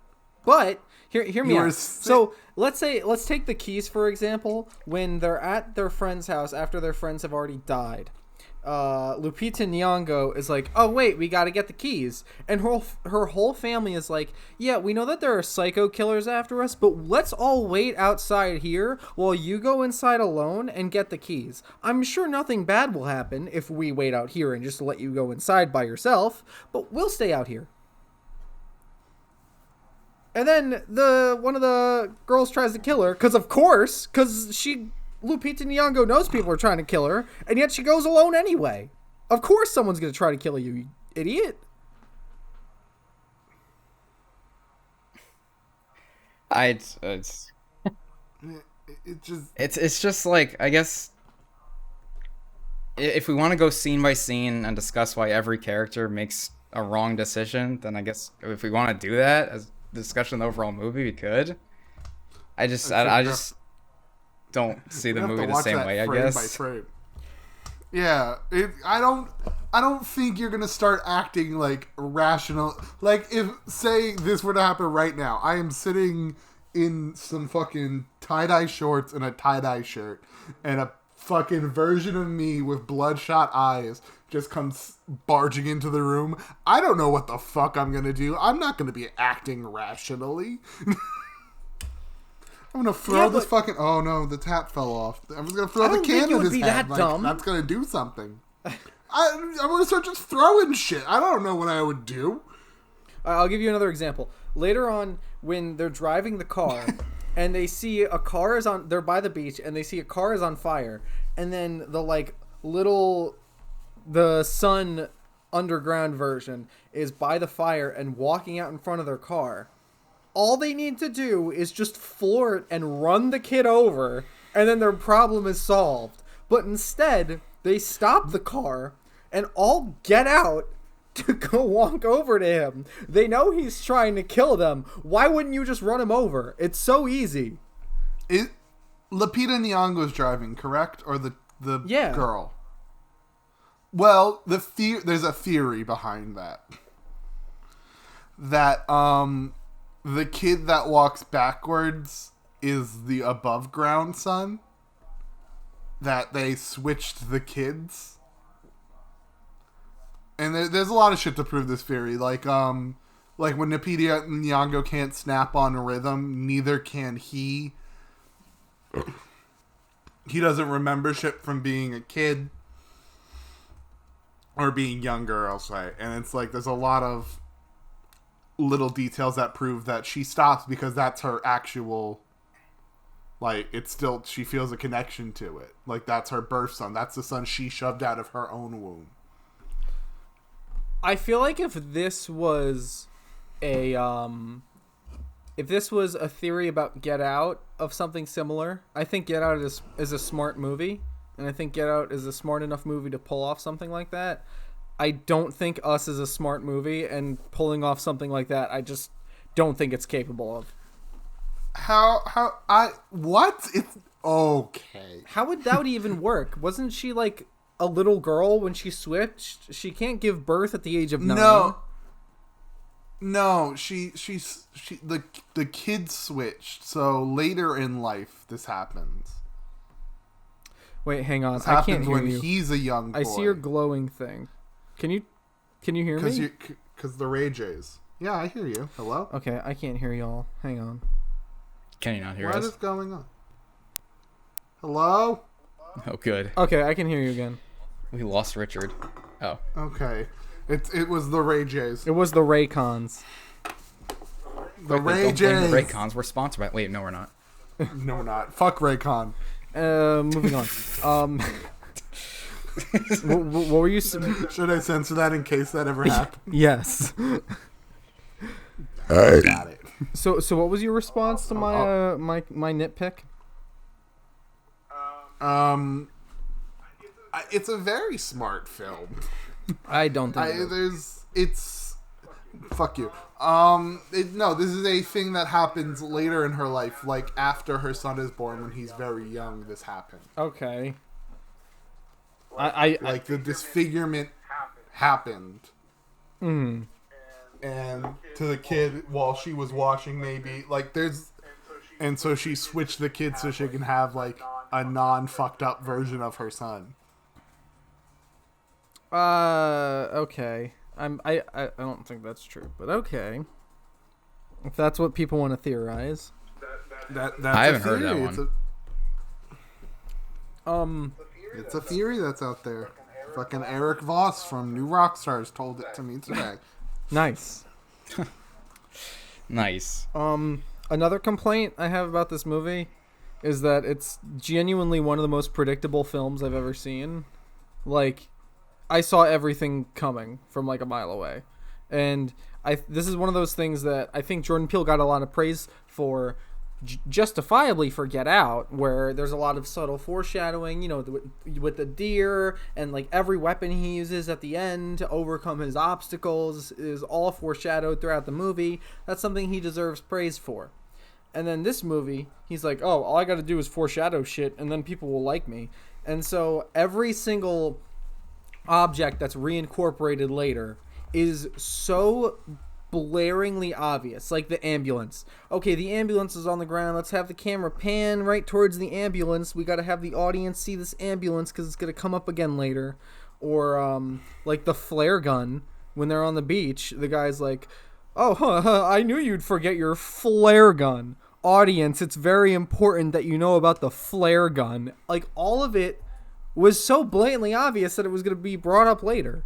But, hear me out. So, let's take the keys, for example. When they're at their friend's house after their friends have already died. Lupita Nyong'o is like, oh wait, we gotta get the keys, and her whole family is like, yeah, we know that there are psycho killers after us, but let's all wait outside here while you go inside alone and get the keys. I'm sure nothing bad will happen if we wait out here and just let you go inside by yourself, but we'll stay out here. And then one of the girls tries to kill her, because Lupita Nyong'o knows people are trying to kill her, and yet she goes alone anyway. Of course someone's going to try to kill you idiot. It's just like, I guess, if we want to go scene by scene and discuss why every character makes a wrong decision, then I guess if we want to do that as discussion of the overall movie, we could. I just don't see the movie the same way, I guess. By frame. Yeah, I don't think you're gonna start acting like rational. Like, if, say, this were to happen right now, I am sitting in some fucking tie-dye shorts and a tie-dye shirt, and a fucking version of me with bloodshot eyes just comes barging into the room. I don't know what the fuck I'm gonna do. I'm not gonna be acting rationally. I'm gonna throw this fucking... Oh no, the tap fell off. I'm just gonna throw the can in his head. That's gonna do something. I'm gonna start just throwing shit. I don't know what I would do. I'll give you another example. Later on, when they're driving the car, and they see a car is on... They're by the beach, and they see a car is on fire, and then the Sun Underground version is by the fire and walking out in front of their car. All they need to do is just floor it and run the kid over, and then their problem is solved. But instead, they stop the car and all get out to go walk over to him. They know he's trying to kill them. Why wouldn't you just run him over? It's so easy. Lupita Nyong'o's driving, correct? Or the yeah. girl? Well, there's a theory behind that. That, the kid that walks backwards is the above ground son. That they switched the kids. And there's a lot of shit to prove this theory. Like when Lupita Nyong'o can't snap on rhythm, neither can he. He doesn't remember shit from being a kid. Or being younger, I'll say. And it's like, there's a lot of little details that prove that she stops because that's her actual, like, it's still, she feels a connection to it. Like, that's her birth son. That's the son she shoved out of her own womb. I feel like if this was a theory about Get Out of something similar, I think Get Out is a smart movie, and I think Get Out is a smart enough movie to pull off something like that. I don't think Us is a smart movie, and pulling off something like that, I just don't think it's capable of. What? It's okay. How would that even work? Wasn't she like a little girl when she switched? She can't give birth at the age of 9. No, the kid switched. So later in life, this happens. Wait, hang on. This I can't happens hear when you. He's a young boy. I see your glowing thing. Can you hear me? Because the Ray J's. Yeah, I hear you. Hello? Okay, I can't hear y'all. Hang on. Can you not hear us? What is going on? Hello? Oh, good. Okay, I can hear you again. We lost Richard. Oh. Okay. It was the Ray J's. It was the Raycons. The Ray Don't J's. blame the Raycons. We're sponsored by... Wait, no, we're not. No, we're not. Fuck Raycon. Moving on. What were you... Should I censor that in case that ever happened? Yes. Got it. So what was your response to my nitpick? It's a very smart film. I don't think fuck you. No, this is a thing that happens later in her life, like after her son is born. When he's very young, this happened. Okay. Like the disfigurement happened. Mm. And to the kid while she was washing, maybe like and so she switched the kid so she can have like a non-fucked up version of her son. Okay. I don't think that's true, but okay. If that's what people want to theorize. That's I haven't heard that one. It's a theory that's out there. Fucking Eric Voss from New Rockstars told it to me today. Nice. Nice. Another complaint I have about this movie is that it's genuinely one of the most predictable films I've ever seen. Like, I saw everything coming from like a mile away. And this is one of those things that I think Jordan Peele got a lot of praise for, justifiably, for Get Out, where there's a lot of subtle foreshadowing, you know, with the deer, and like every weapon he uses at the end to overcome his obstacles is all foreshadowed throughout the movie. That's something he deserves praise for. And then this movie, he's like, oh, all I gotta do is foreshadow shit and then people will like me. And so every single object that's reincorporated later is so blaringly obvious. Like the ambulance. Okay, the ambulance is on the ground. Let's have the camera pan right towards the ambulance. We gotta have the audience see this ambulance because it's gonna come up again later. Or like the flare gun when they're on the beach. The guy's like, oh, I knew you'd forget your flare gun. Audience, it's very important that you know about the flare gun. Like, all of it was so blatantly obvious that it was going to be brought up later.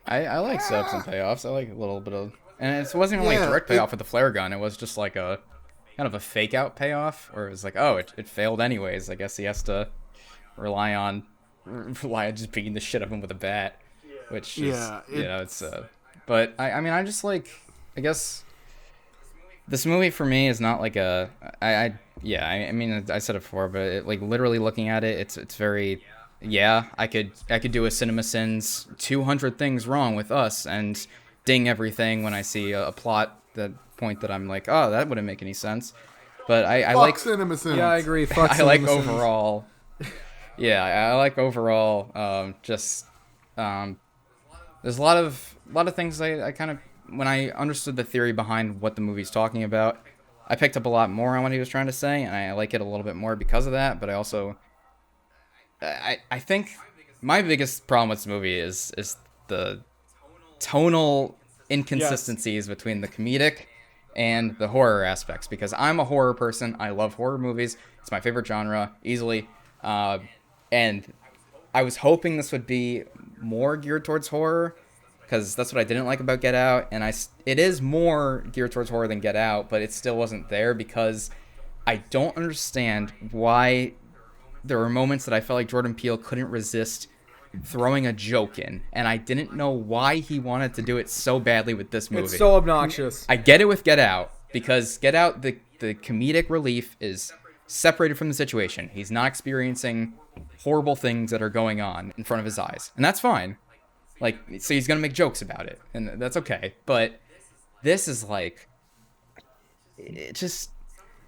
I like subs and payoffs. I like a little bit of... And it wasn't even like direct payoff with the flare gun. It was just like a kind of a fake out payoff. Or it was like, oh, it failed anyways. I guess he has to rely on just beating the shit out of him with a bat. Which is, it's... But, I mean, I just like... I guess... This movie for me is not like a... I mean, I said it before, but it, like literally looking at it, it's very... Yeah, I could do a CinemaSins 200 things wrong with us and ding everything when I see a plot that point that I'm like, oh, that wouldn't make any sense. But I like CinemaSins. Yeah, I agree. Fuck I like overall. Yeah, I like overall. There's a lot of things I kind of, when I understood the theory behind what the movie's talking about, I picked up a lot more on what he was trying to say, and I like it a little bit more because of that. But I also, I think my biggest problem with this movie is the tonal inconsistencies between the comedic and the horror aspects. Because I'm a horror person, I love horror movies. It's my favorite genre, easily. And I was hoping this would be more geared towards horror, because that's what I didn't like about Get Out, and it is more geared towards horror than Get Out, but it still wasn't there because I don't understand why there were moments that I felt like Jordan Peele couldn't resist throwing a joke in, and I didn't know why he wanted to do it so badly with this movie. It's so obnoxious. I get it with Get Out, because Get Out, the comedic relief is separated from the situation. He's not experiencing horrible things that are going on in front of his eyes, and that's fine. Like, so he's gonna make jokes about it, and that's okay. But this is like, it just,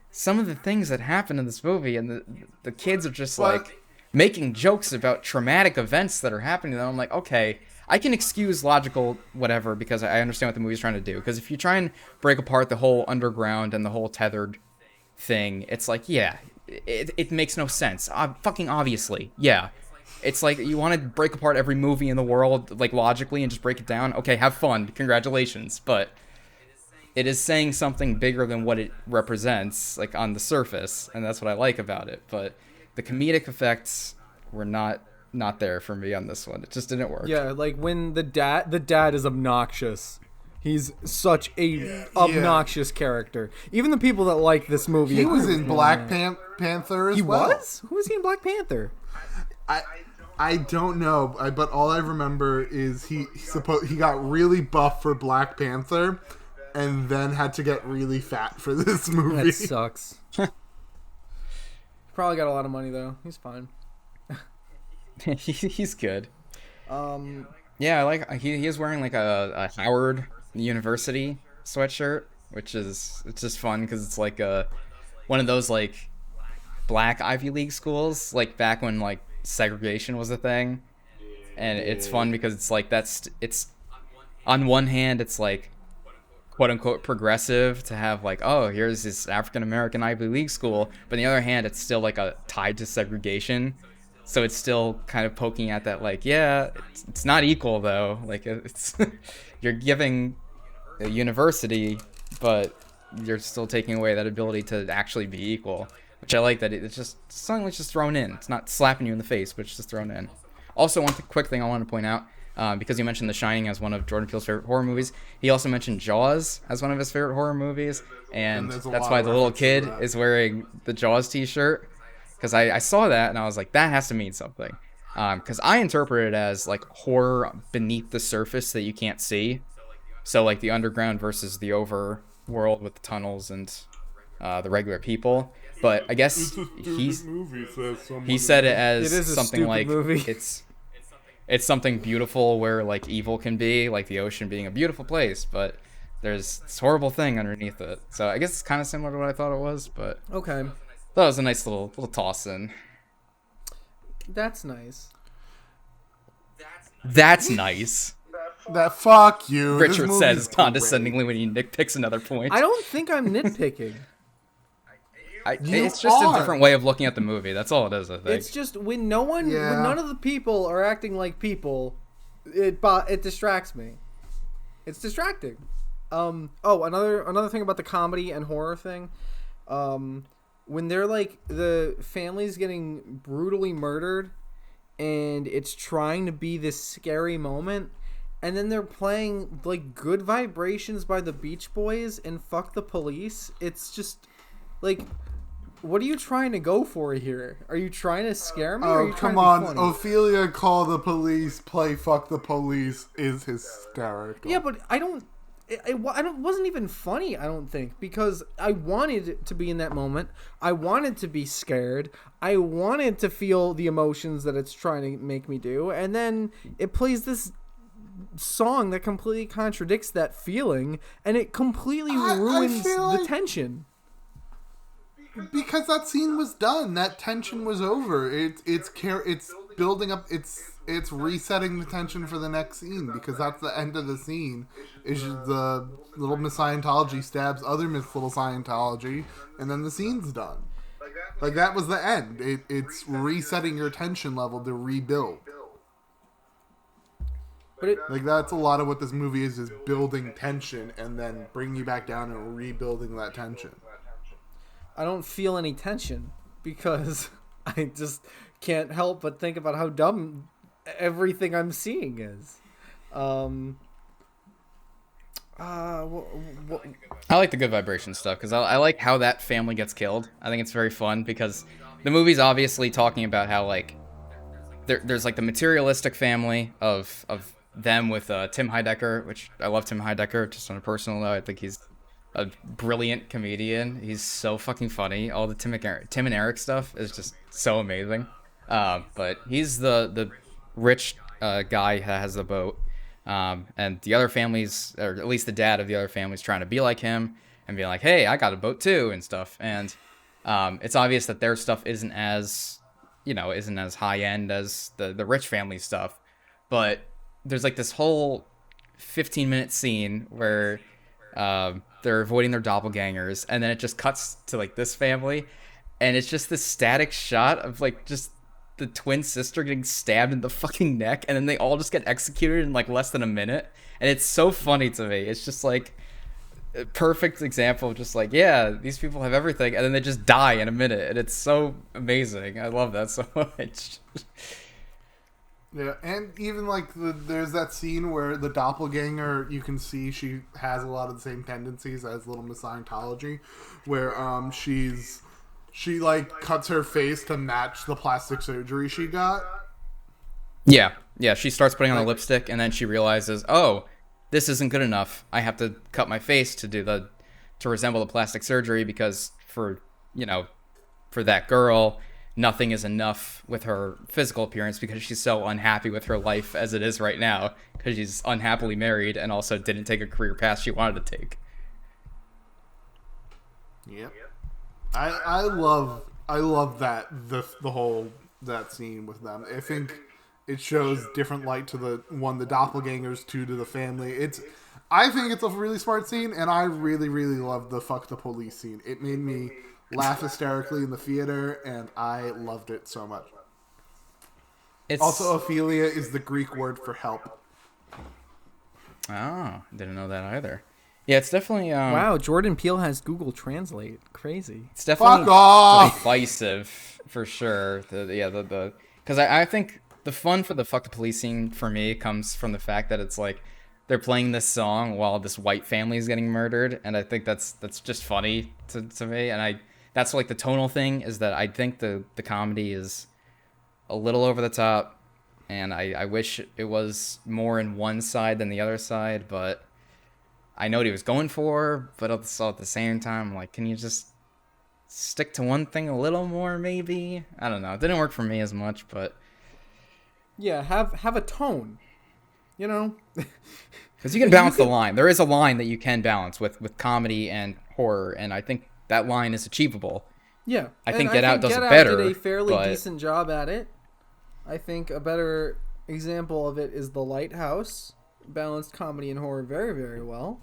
some of the things that happen in this movie, and the kids are just like making jokes about traumatic events that are happening to them. I'm like, okay, I can excuse logical whatever because I understand what the movie's trying to do. Because if you try and break apart the whole underground and the whole tethered thing, it's like, yeah, it makes no sense. Fucking obviously, yeah. It's like you want to break apart every movie in the world, like, logically and just break it down. Okay, have fun. Congratulations. But it is saying something bigger than what it represents, like, on the surface, and that's what I like about it. But the comedic effects were not there for me on this one. It just didn't work. Yeah, like when the dad is obnoxious. He's such a obnoxious character. Even the people that like this movie. He was in Black Panther as well. He was? Who was he in Black Panther? I don't know, but all I remember is he got really buff for Black Panther, and then had to get really fat for this movie. That sucks. Probably got a lot of money though. He's fine. He's good. Yeah, I like he is wearing like a Howard University sweatshirt, which is it's just fun because it's like one of those like black Ivy League schools, like back when like segregation was a thing, and it's fun because it's like it's on one hand it's like quote unquote progressive to have like, oh, here's this African American Ivy League school, but on the other hand it's still like tied to segregation. So it's still kind of poking at that, like, yeah, it's not equal though. Like it's you're giving a university, but you're still taking away that ability to actually be equal. Which I like that it's just something that's just thrown in. It's not slapping you in the face, but it's just thrown in. Also, one quick thing I want to point out, because you mentioned The Shining as one of Jordan Peele's favorite horror movies, he also mentioned Jaws as one of his favorite horror movies, and that's why the little kid is wearing the Jaws t-shirt. Because I saw that and I was like, that has to mean something. Because I interpret it as like horror beneath the surface that you can't see. So like the underground versus the overworld with the tunnels and the regular people. But I guess he said it as something like movie. It's something beautiful where like evil can be, like the ocean being a beautiful place, but there's this horrible thing underneath it. So I guess it's kind of similar to what I thought it was, but okay. That was a nice little toss in. That's nice. That's nice. That fuck you. Richard says condescendingly when he nitpicks another point. I don't think I'm nitpicking. It's just a different way of looking at the movie. That's all it is, I think. It's just when none of the people are acting like people, it distracts me. It's distracting. Another thing about the comedy and horror thing. When they're like the family's getting brutally murdered and it's trying to be this scary moment, and then they're playing like Good Vibrations by the Beach Boys and Fuck the Police. It's just like, what are you trying to go for here? Are you trying to scare me? Or are you trying to be funny? Ophelia Call the Police, play Fuck the Police is hysterical. Yeah, but it wasn't even funny, I don't think, because I wanted to be in that moment. I wanted to be scared. I wanted to feel the emotions that it's trying to make me do. And then it plays this song that completely contradicts that feeling, and it completely ruins the tension. Because that scene was done. That tension was over. It's building up. It's resetting the tension for the next scene, because that's the end of the scene. Is the little Miss Scientology stabs other Miss Little Scientology, and then the scene's done. Like, that was the end. It's resetting your tension level to rebuild. But like, that's a lot of what this movie is building tension and then bringing you back down and rebuilding that tension. I don't feel any tension because I just can't help but think about how dumb everything I'm seeing is. I like the Good Vibration stuff because I like how that family gets killed. I think it's very fun because the movie's obviously talking about how like there's like the materialistic family of them with Tim Heidecker, which I love Tim Heidecker just on a personal note. I think he's a brilliant comedian. He's so fucking funny. All the Tim and Eric stuff is just so amazing. But he's the rich guy that has the boat. And the other families, or at least the dad of the other families, trying to be like him and be like, hey, I got a boat too and stuff. And it's obvious that their stuff isn't as high end as the rich family stuff. But there's like this whole 15-minute scene where they're avoiding their doppelgängers, and then it just cuts to like this family, and it's just this static shot of like just the twin sister getting stabbed in the fucking neck, and then they all just get executed in like less than a minute, and it's so funny to me. It's just like a perfect example of just like, yeah, these people have everything, and then they just die in a minute, and it's so amazing. I love that so much. Yeah, and even like there's that scene where the doppelganger, you can see she has a lot of the same tendencies as Little Miss Scientology, where she like cuts her face to match the plastic surgery she got. Yeah, she starts putting on the lipstick, and then she realizes, oh, this isn't good enough. I have to cut my face to resemble the plastic surgery, because for that girl, nothing is enough with her physical appearance, because she's so unhappy with her life as it is right now, because she's unhappily married and also didn't take a career path she wanted to take. Yep. I love that the whole that scene with them. I think it shows different light to the doppelgängers, to the family. I think it's a really smart scene, and I really, really love the fuck the police scene. It made me laugh hysterically in the theater, and I loved it so much. Also, Ophelia is the Greek word for help. Oh, didn't know that either. Yeah, it's definitely... wow, Jordan Peele has Google Translate. Crazy. It's definitely fuck off! divisive, for sure. Because I think the fun for the fuck the police scene, for me, comes from the fact that it's like they're playing this song while this white family is getting murdered, and I think that's just funny to me. And that's like the tonal thing, is that I think the comedy is a little over the top, and I wish it was more in one side than the other side, but I know what he was going for, but also at the same time, like, can you just stick to one thing a little more, maybe? I don't know. It didn't work for me as much, but... Yeah, have a tone, Because you can balance the line. There is a line that you can balance with comedy and horror, and I think that line is achievable. Yeah. I think Get Out does it better. Get Out did a fairly decent job at it. I think a better example of it is The Lighthouse. Balanced comedy and horror very, very well.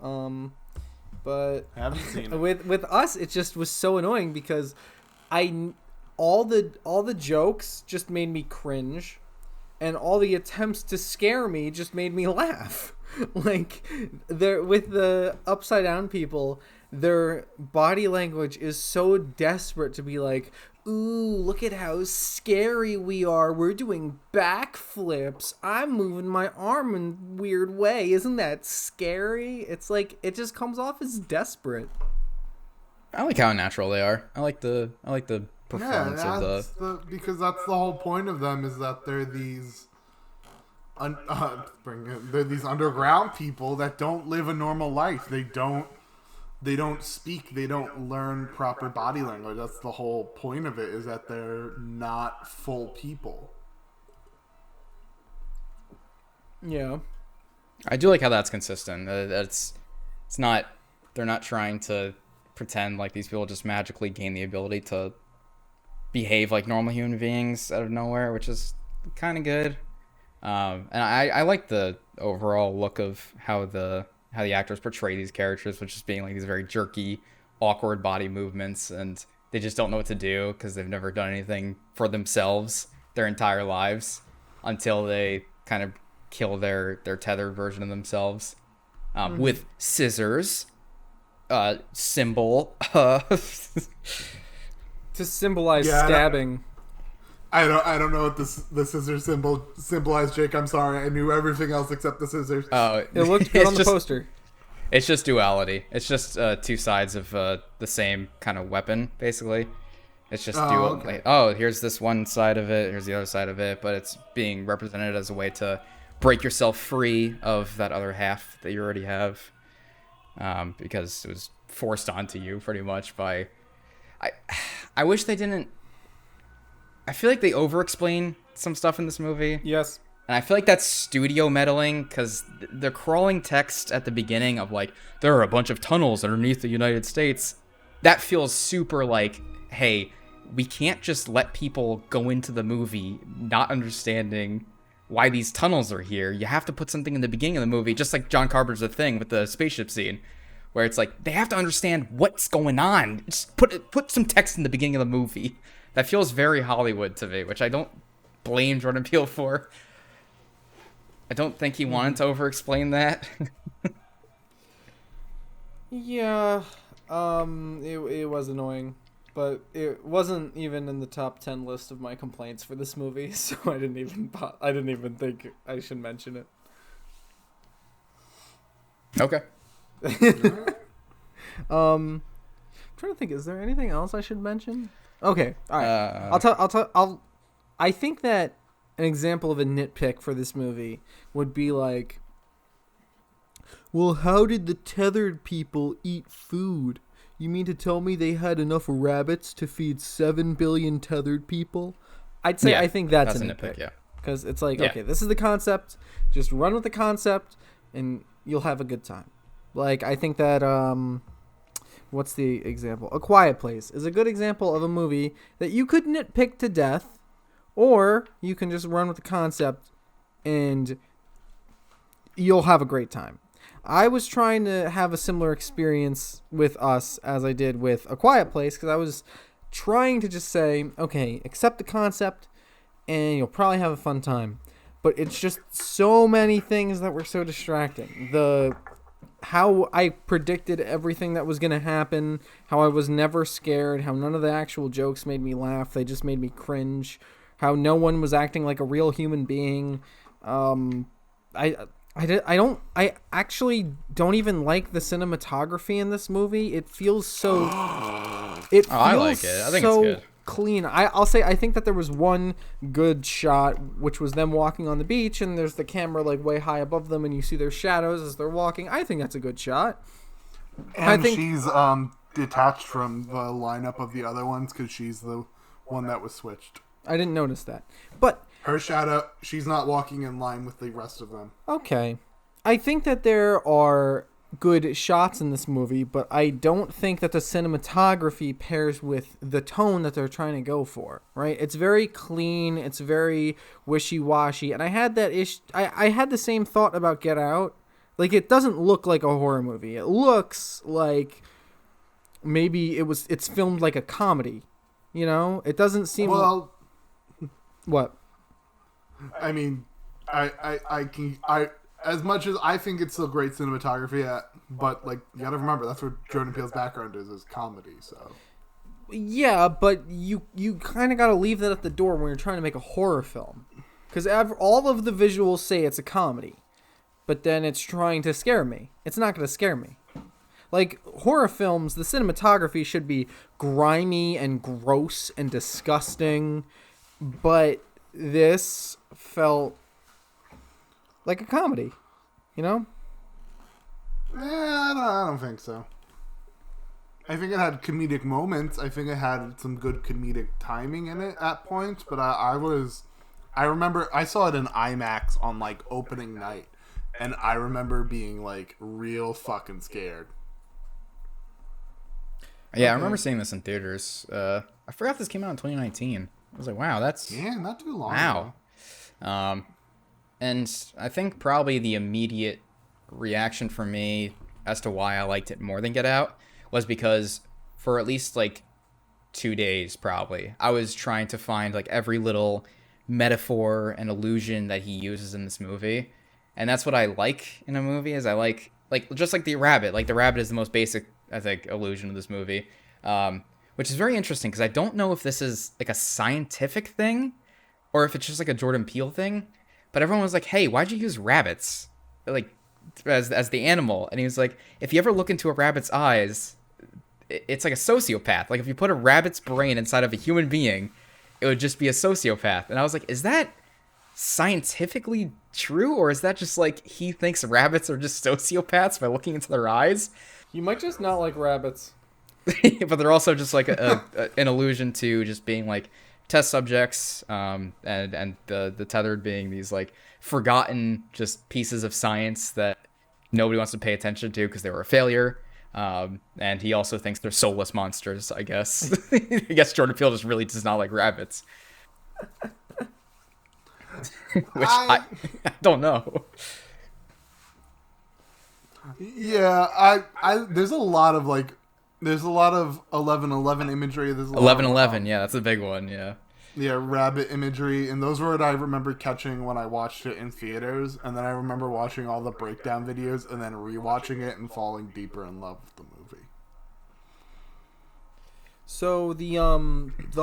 But I haven't seen it. With us, it just was so annoying because all the jokes just made me cringe, and all the attempts to scare me just made me laugh. Like, with the upside down people, their body language is so desperate to be like, ooh, look at how scary we are. We're doing backflips. I'm moving my arm in a weird way. Isn't that scary? It's like, it just comes off as desperate. I like how natural they are. I like the performance of because that's the whole point of them, is that they're these they're these underground people that don't live a normal life. They don't speak, they don't learn proper body language. That's the whole point of it, is that they're not full people. Yeah. I do like how that's consistent. It's not, they're not trying to pretend like these people just magically gain the ability to behave like normal human beings out of nowhere, which is kind of good. And I like the overall look of how the actors portray these characters, which is being like these very jerky, awkward body movements, and they just don't know what to do because they've never done anything for themselves their entire lives until they kind of kill their tethered version of themselves with scissors, symbol to symbolize stabbing. I don't know what the scissors symbolize, Jake. I'm sorry. I knew everything else except the scissors. Oh, it looked good on the poster. It's just duality. It's just two sides of the same kind of weapon, basically. It's just dual. Okay. Like, here's this one side of it. Here's the other side of it. But it's being represented as a way to break yourself free of that other half that you already have, because it was forced onto you pretty much by. I wish they didn't. I feel like they over-explain some stuff in this movie. Yes. And I feel like that's studio meddling, because the crawling text at the beginning of, like, there are a bunch of tunnels underneath the United States, that feels super like, hey, we can't just let people go into the movie not understanding why these tunnels are here. You have to put something in the beginning of the movie, just like John Carpenter's The Thing with the spaceship scene, where it's like, they have to understand what's going on. Just put some text in the beginning of the movie. That feels very Hollywood to me, which I don't blame Jordan Peele for. I don't think he wanted to over-explain that. Yeah, it was annoying, but it wasn't even in the top 10 list of my complaints for this movie, so I didn't even think I should mention it. Okay. I'm trying to think, is there anything else I should mention? Okay, all right. I think that an example of a nitpick for this movie would be like, well, how did the tethered people eat food? You mean to tell me they had enough rabbits to feed 7 billion tethered people? I'd say I think that's a nitpick. Yeah. Because it's like, okay, this is the concept. Just run with the concept, and you'll have a good time. Like, I think that, what's the example? A Quiet Place is a good example of a movie that you could nitpick to death, or you can just run with the concept, and you'll have a great time. I was trying to have a similar experience with Us as I did with A Quiet Place, because I was trying to just say, okay, accept the concept, and you'll probably have a fun time. But it's just so many things that were so distracting. How I predicted everything that was going to happen, how I was never scared, how none of the actual jokes made me laugh, they just made me cringe, how no one was acting like a real human being. I actually don't even like the cinematography in this movie. It feels so... I like it. I think it's good. Clean. I'll say I think that there was one good shot, which was them walking on the beach, and there's the camera like way high above them, and you see their shadows as they're walking. I think that's a good shot. And I think she's detached from the lineup of the other ones because she's the one that was switched. I didn't notice that, but her shadow, she's not walking in line with the rest of them. Okay, I think that there are good shots in this movie, but I don't think that the cinematography pairs with the tone that they're trying to go for, right? It's very clean, it's very wishy-washy, and I had that I had the same thought about Get Out. Like, it doesn't look like a horror movie. It looks like maybe it's filmed like a comedy, you know? It doesn't seem... Well... What? I mean, I as much as I think it's still great cinematography, but like you gotta remember that's what Jordan Peele's background is comedy. So yeah, but you kind of gotta leave that at the door when you're trying to make a horror film, because all of the visuals say it's a comedy, but then it's trying to scare me. It's not gonna scare me. Like horror films, the cinematography should be grimy and gross and disgusting, but this felt like a comedy, you know? Yeah, I don't think so. I think it had comedic moments. I think it had some good comedic timing in it at points. But I remember I saw it in IMAX on like opening night, and I remember being like real fucking scared. Yeah, okay. I remember seeing this in theaters. I forgot this came out in 2019. I was like, wow, that's not too long. Wow. And I think probably the immediate reaction for me as to why I liked it more than Get Out was because for at least like 2 days probably, I was trying to find like every little metaphor and allusion that he uses in this movie. And that's what I like in a movie is I like just like the rabbit. Like the rabbit is the most basic, I think, allusion of this movie, which is very interesting because I don't know if this is like a scientific thing or if it's just like a Jordan Peele thing. But everyone was like, hey, why'd you use rabbits like as the animal? And he was like, if you ever look into a rabbit's eyes, it's like a sociopath. Like if you put a rabbit's brain inside of a human being, it would just be a sociopath. And I was like, is that scientifically true? Or is that just like he thinks rabbits are just sociopaths by looking into their eyes? You might just not like rabbits. But they're also just like an allusion to just being like test subjects, and the tethered being these like forgotten just pieces of science that nobody wants to pay attention to because they were a failure. And he also thinks they're soulless monsters, I guess. I guess Jordan Peele just really does not like rabbits. Which I don't know. Yeah, there's a lot of 11/11 imagery. There's 11/11, yeah, that's a big one, yeah. Yeah, rabbit imagery, and those were what I remember catching when I watched it in theaters, and then I remember watching all the breakdown videos and then rewatching it and falling deeper in love with the movie. So the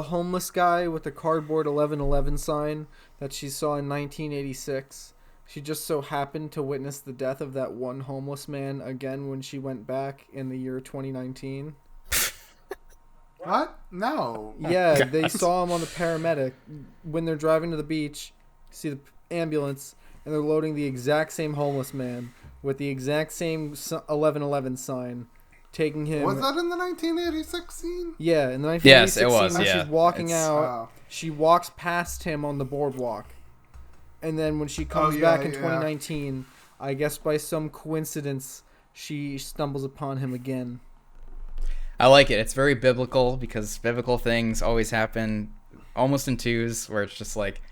homeless guy with the cardboard 11/11 sign that she saw in 1986, she just so happened to witness the death of that one homeless man again when she went back in the year 2019. What? No. Yeah, they saw him on the paramedic when they're driving to the beach. see the ambulance, and they're loading the exact same homeless man with the exact same 1111 sign, taking him. Was that in the 1986 scene? Yeah, in the 1986 Yes, it was. scene when Yeah, she's walking It's- out. She walks past him on the boardwalk, and then when she comes back in 2019, I guess by some coincidence, she stumbles upon him again. I like it. It's very biblical because biblical things always happen almost in twos, where it's just like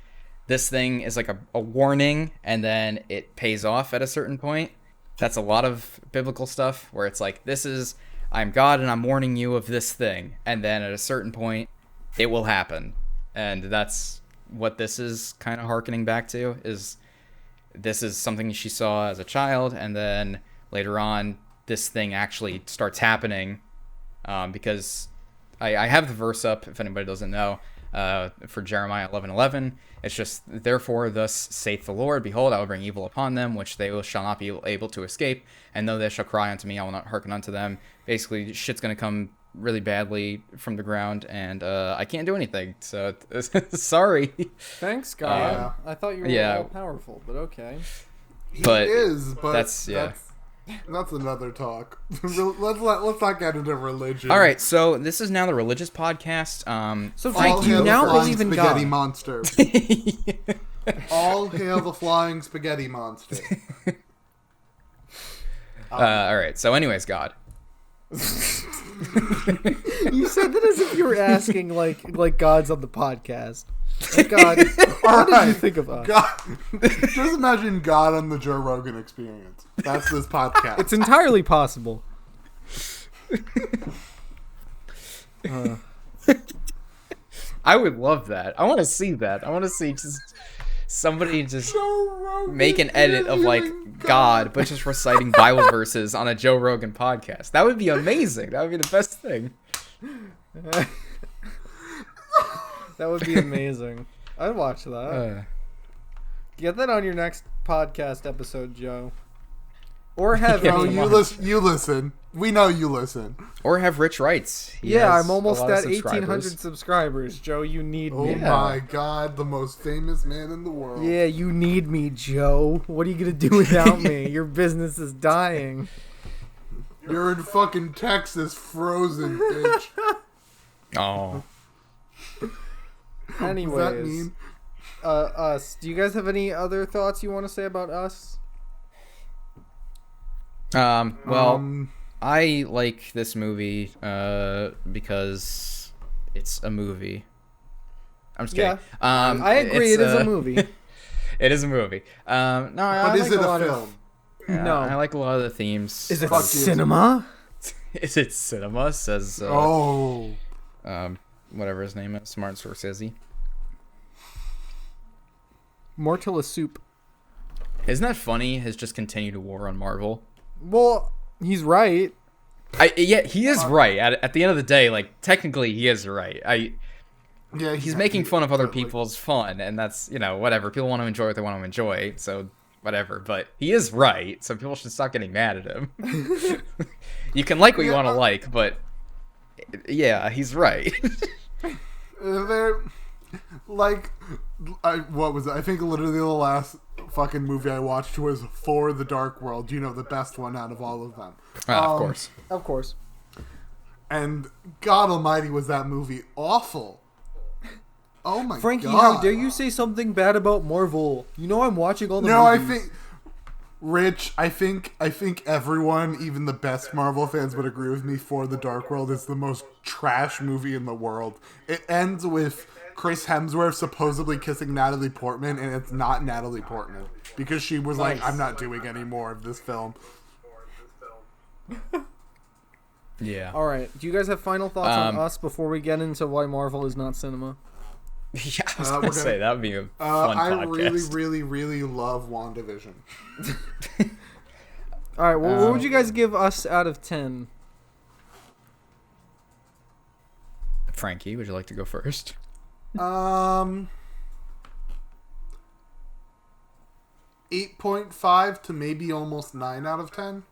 this thing is like a warning, and then it pays off at a certain point. That's a lot of biblical stuff where it's like, this is, I'm God and I'm warning you of this thing, and then at a certain point it will happen. And that's what this is kind of hearkening back to, is this is something she saw as a child, and then later on this thing actually starts happening, because I have the verse up if anybody doesn't know, for Jeremiah 11:11. It's just, therefore thus saith the Lord, behold, I will bring evil upon them, which they shall not be able to escape, and though they shall cry unto me, I will not hearken unto them. Basically, shit's gonna come really badly from the ground, and I can't do anything, so sorry. Thanks, God. I thought you were all powerful, but okay. But he is, but that's another talk. let's not get into religion. All right, so this is now the religious podcast. So All do you hail now the flying believe in spaghetti God? monster. All hail the flying spaghetti monster. All right, so anyways, God. You said that as if you were asking like God's on the podcast. Like, God, what did you think of us? God, just imagine God on the Joe Rogan Experience. That's this podcast. It's entirely possible. I would love that. I want to see that. I want to see just somebody just make an edit of like God, but just reciting Bible verses on a Joe Rogan podcast. That would be amazing. That would be the best thing. That would be amazing. I'd watch that. Get that on your next podcast episode, Joe. Or have No, you listen. We know you listen. Or have Rich Wrights. He Yeah, has I'm almost a lot of at 1,800 subscribers. subscribers, Joe. You need Oh me. my God, the most famous man in the world. Yeah, you need me, Joe. What are you gonna do without me? Your business is dying. You're in fucking Texas, frozen, bitch. Oh. Anyways, What does that mean? Us. Do you guys have any other thoughts you want to say about Us? Well, I like this movie because it's a movie. I'm just kidding. Yeah. I agree. It is a movie. It is a movie. No, But is it a film? No. I like a lot of the themes. Is it Fuck you. cinema? Is it cinema? Says whatever his name is, Martin Scorsese. Mortal soup. Isn't that funny? His just continued war on Marvel. Well, he's right. Yeah, he is right. At the end of the day, like technically, he is right. Yeah, He's making fun of other people's fun, and that's, whatever. People want to enjoy what they want to enjoy, so whatever. But he is right, so people should stop getting mad at him. You can like what you want to like, but yeah, he's right. They're like, what was it? I think literally the last fucking movie I watched was For the Dark World. The best one out of all of them. Of course. Of course. And God Almighty, was that movie awful? Oh my Frankie, God! how dare you say something bad about Marvel? You know I'm watching all the No, I movies. think, Rich. I think everyone, even the best Marvel fans, would agree with me. For the Dark World is the most trash movie in the world. It ends with Chris Hemsworth supposedly kissing Natalie Portman, and it's not Natalie Portman because she was like, "I'm not doing any more of this film." Yeah. All right. Do you guys have final thoughts on Us before we get into why Marvel is not cinema? Yeah, I was gonna say that would be a fun I podcast. really, really, really love WandaVision. All right. Well, what would you guys give Us out of 10? Frankie, would you like to go first? 8.5 to maybe almost 9 out of 10.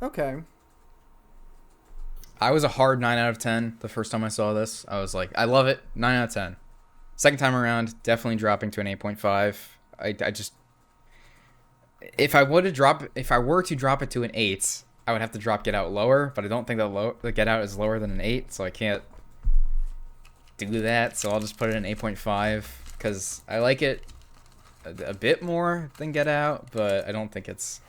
Okay. I was a hard 9 out of 10 the first time I saw this. I was like, I love it. 9 out of 10. Second time around, definitely dropping to an 8.5. I just, if I were to drop it to an 8, I would have to drop Get Out lower, but I don't think that Get Out is lower than an 8, so I can't do that. So I'll just put it in 8.5 because I like it a bit more than Get Out, but I don't think it's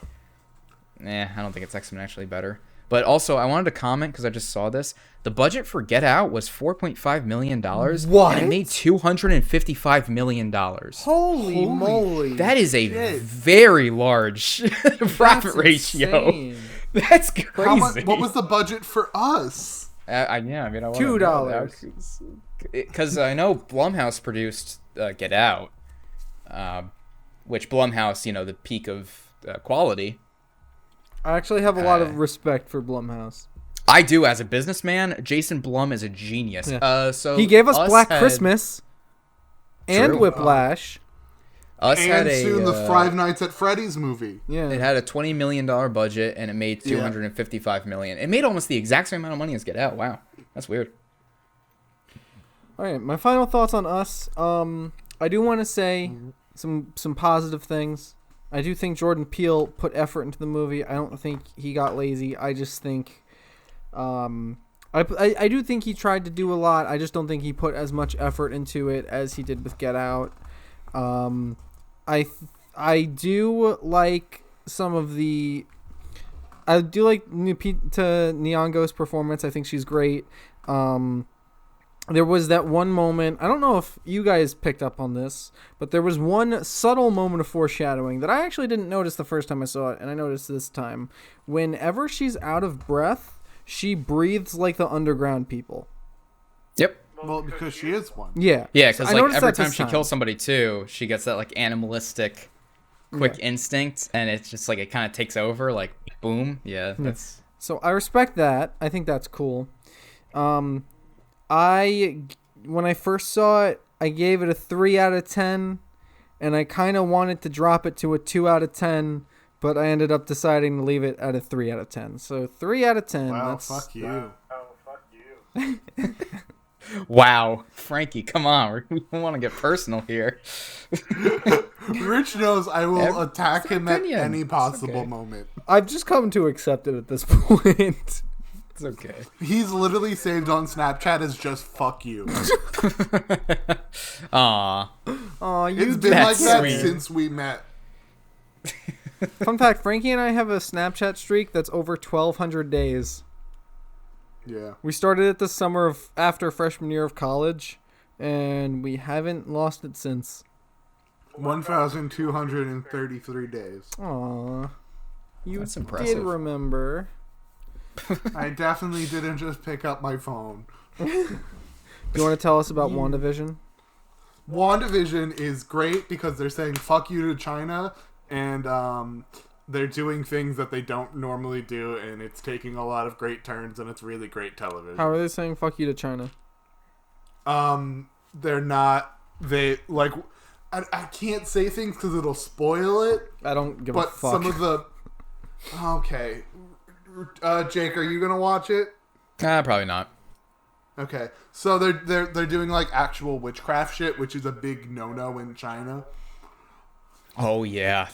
exponentially better. But also, I wanted to comment because I just saw this. The budget for Get Out was $4.5 million. What? And it made $255 million. Holy moly! That is a very large profit ratio. Insane. That's crazy. How much, what was the budget for Us? I mean, I want $2. Because I know Blumhouse produced Get Out, which Blumhouse, the peak of quality. I actually have a lot of respect for Blumhouse. I do, as a businessman. Jason Blum is a genius. Yeah. So he gave us Black had, Christmas and True. Whiplash. And soon the Five Nights at Freddy's movie. Yeah, it had a $20 million budget and it made $255 million. It made almost the exact same amount of money as Get Out. Wow, that's weird. All right, my final thoughts on Us. I do want to say some positive things. I do think Jordan Peele put effort into the movie. I don't think he got lazy. I just think, I do think he tried to do a lot. I just don't think he put as much effort into it as he did with Get Out. I do like some of the. I do like Lupita Nyong'o's performance. I think she's great. There was that one moment, I don't know if you guys picked up on this, but there was one subtle moment of foreshadowing that I actually didn't notice the first time I saw it, and I noticed this time. Whenever she's out of breath, she breathes like the underground people. Yep. Well, because she is one. Yeah. Yeah, because I like noticed every that time this she time. kills somebody too, she gets that like animalistic, quick instinct, and it's just like it kind of takes over. Like boom, yeah. That's So I respect that. I think that's cool. When I first saw it, I gave it a 3 out of 10, and I kind of wanted to drop it to a 2 out of 10, but I ended up deciding to leave it at a 3 out of 10. So 3 out of 10. Wow, That's, fuck you. wow, Frankie, come on, we want to get personal here. Rich knows I will attack him at opinion. any possible Okay. moment. I've just come to accept it at this point. It's okay. He's literally saved on Snapchat as just fuck you. Aw. Aw, you It's been like That's that sweet. since we met. Fun fact, Frankie and I have a Snapchat streak that's over 1,200 days. Yeah. We started it this summer after freshman year of college, and we haven't lost it since. 1,233 days. Aw. You That's did impressive. remember. I definitely didn't just pick up my phone. Do you want to tell us about WandaVision? WandaVision is great because they're saying fuck you to China, and they're doing things that they don't normally do, and it's taking a lot of great turns, and it's really great television. How are they saying fuck you to China? They're not. They like. I can't say things because it'll spoil it. I don't give a But fuck. some of the. Okay, Jake, are you gonna watch it? Probably not. Okay, so they're doing like actual witchcraft shit, which is a big no in China. Oh yeah,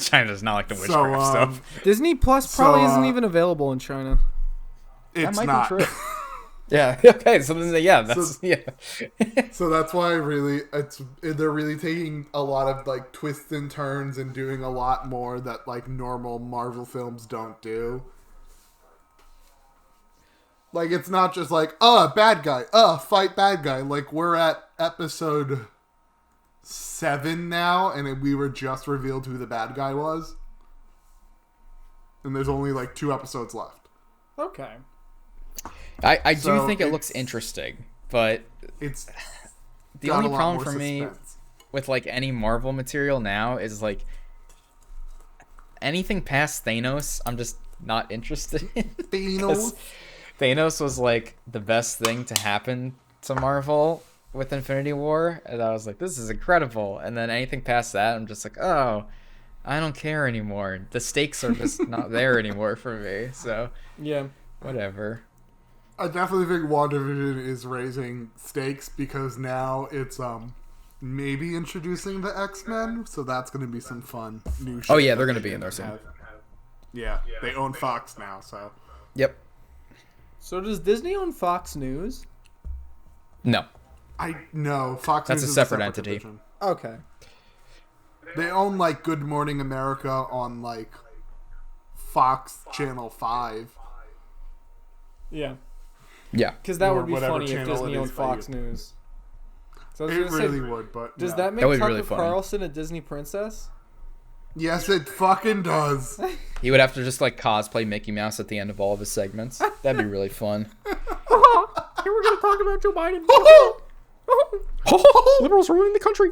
China does not like the witchcraft stuff. Disney Plus probably So, isn't even available in China. That It's might not. be true. Yeah. Okay. So then, yeah, that's So- yeah. So that's why they're really taking a lot of like twists and turns and doing a lot more that like normal Marvel films don't do. Like it's not just like, bad guy, fight bad guy. Like we're at episode 7 now, and we were just revealed who the bad guy was. And there's only like 2 episodes left. Okay. I do So think it looks it's- interesting, but It's the got only a lot problem more for me suspense. with like any Marvel material now is like anything past Thanos, I'm just not interested in. Thanos. Thanos was like the best thing to happen to Marvel with Infinity War, and I was like, this is incredible. And then anything past that, I'm just like, oh, I don't care anymore. The stakes are just not there anymore for me. So Yeah. whatever. I definitely think WandaVision is raising stakes because now it's maybe introducing the X-Men, so that's going to be some fun new shit. Oh yeah, they're going to be in there soon. Yeah, they own Fox now, so. Yep. So does Disney own Fox News? No. No, Fox That's News a is separate entity. division. Okay. They own like Good Morning America on like Fox Channel 5. Yeah. Yeah. Because that Or would be whatever funny if channel Disney it owned is Fox that you- News. So I was It gonna really say, would, but does yeah. that make That would be Tucker really funny. Carlson a Disney princess? Yes, it fucking does. He would have to just like cosplay Mickey Mouse at the end of all of his segments. That'd be really fun. Here we're gonna talk about Joe Biden. Liberals ruining the country.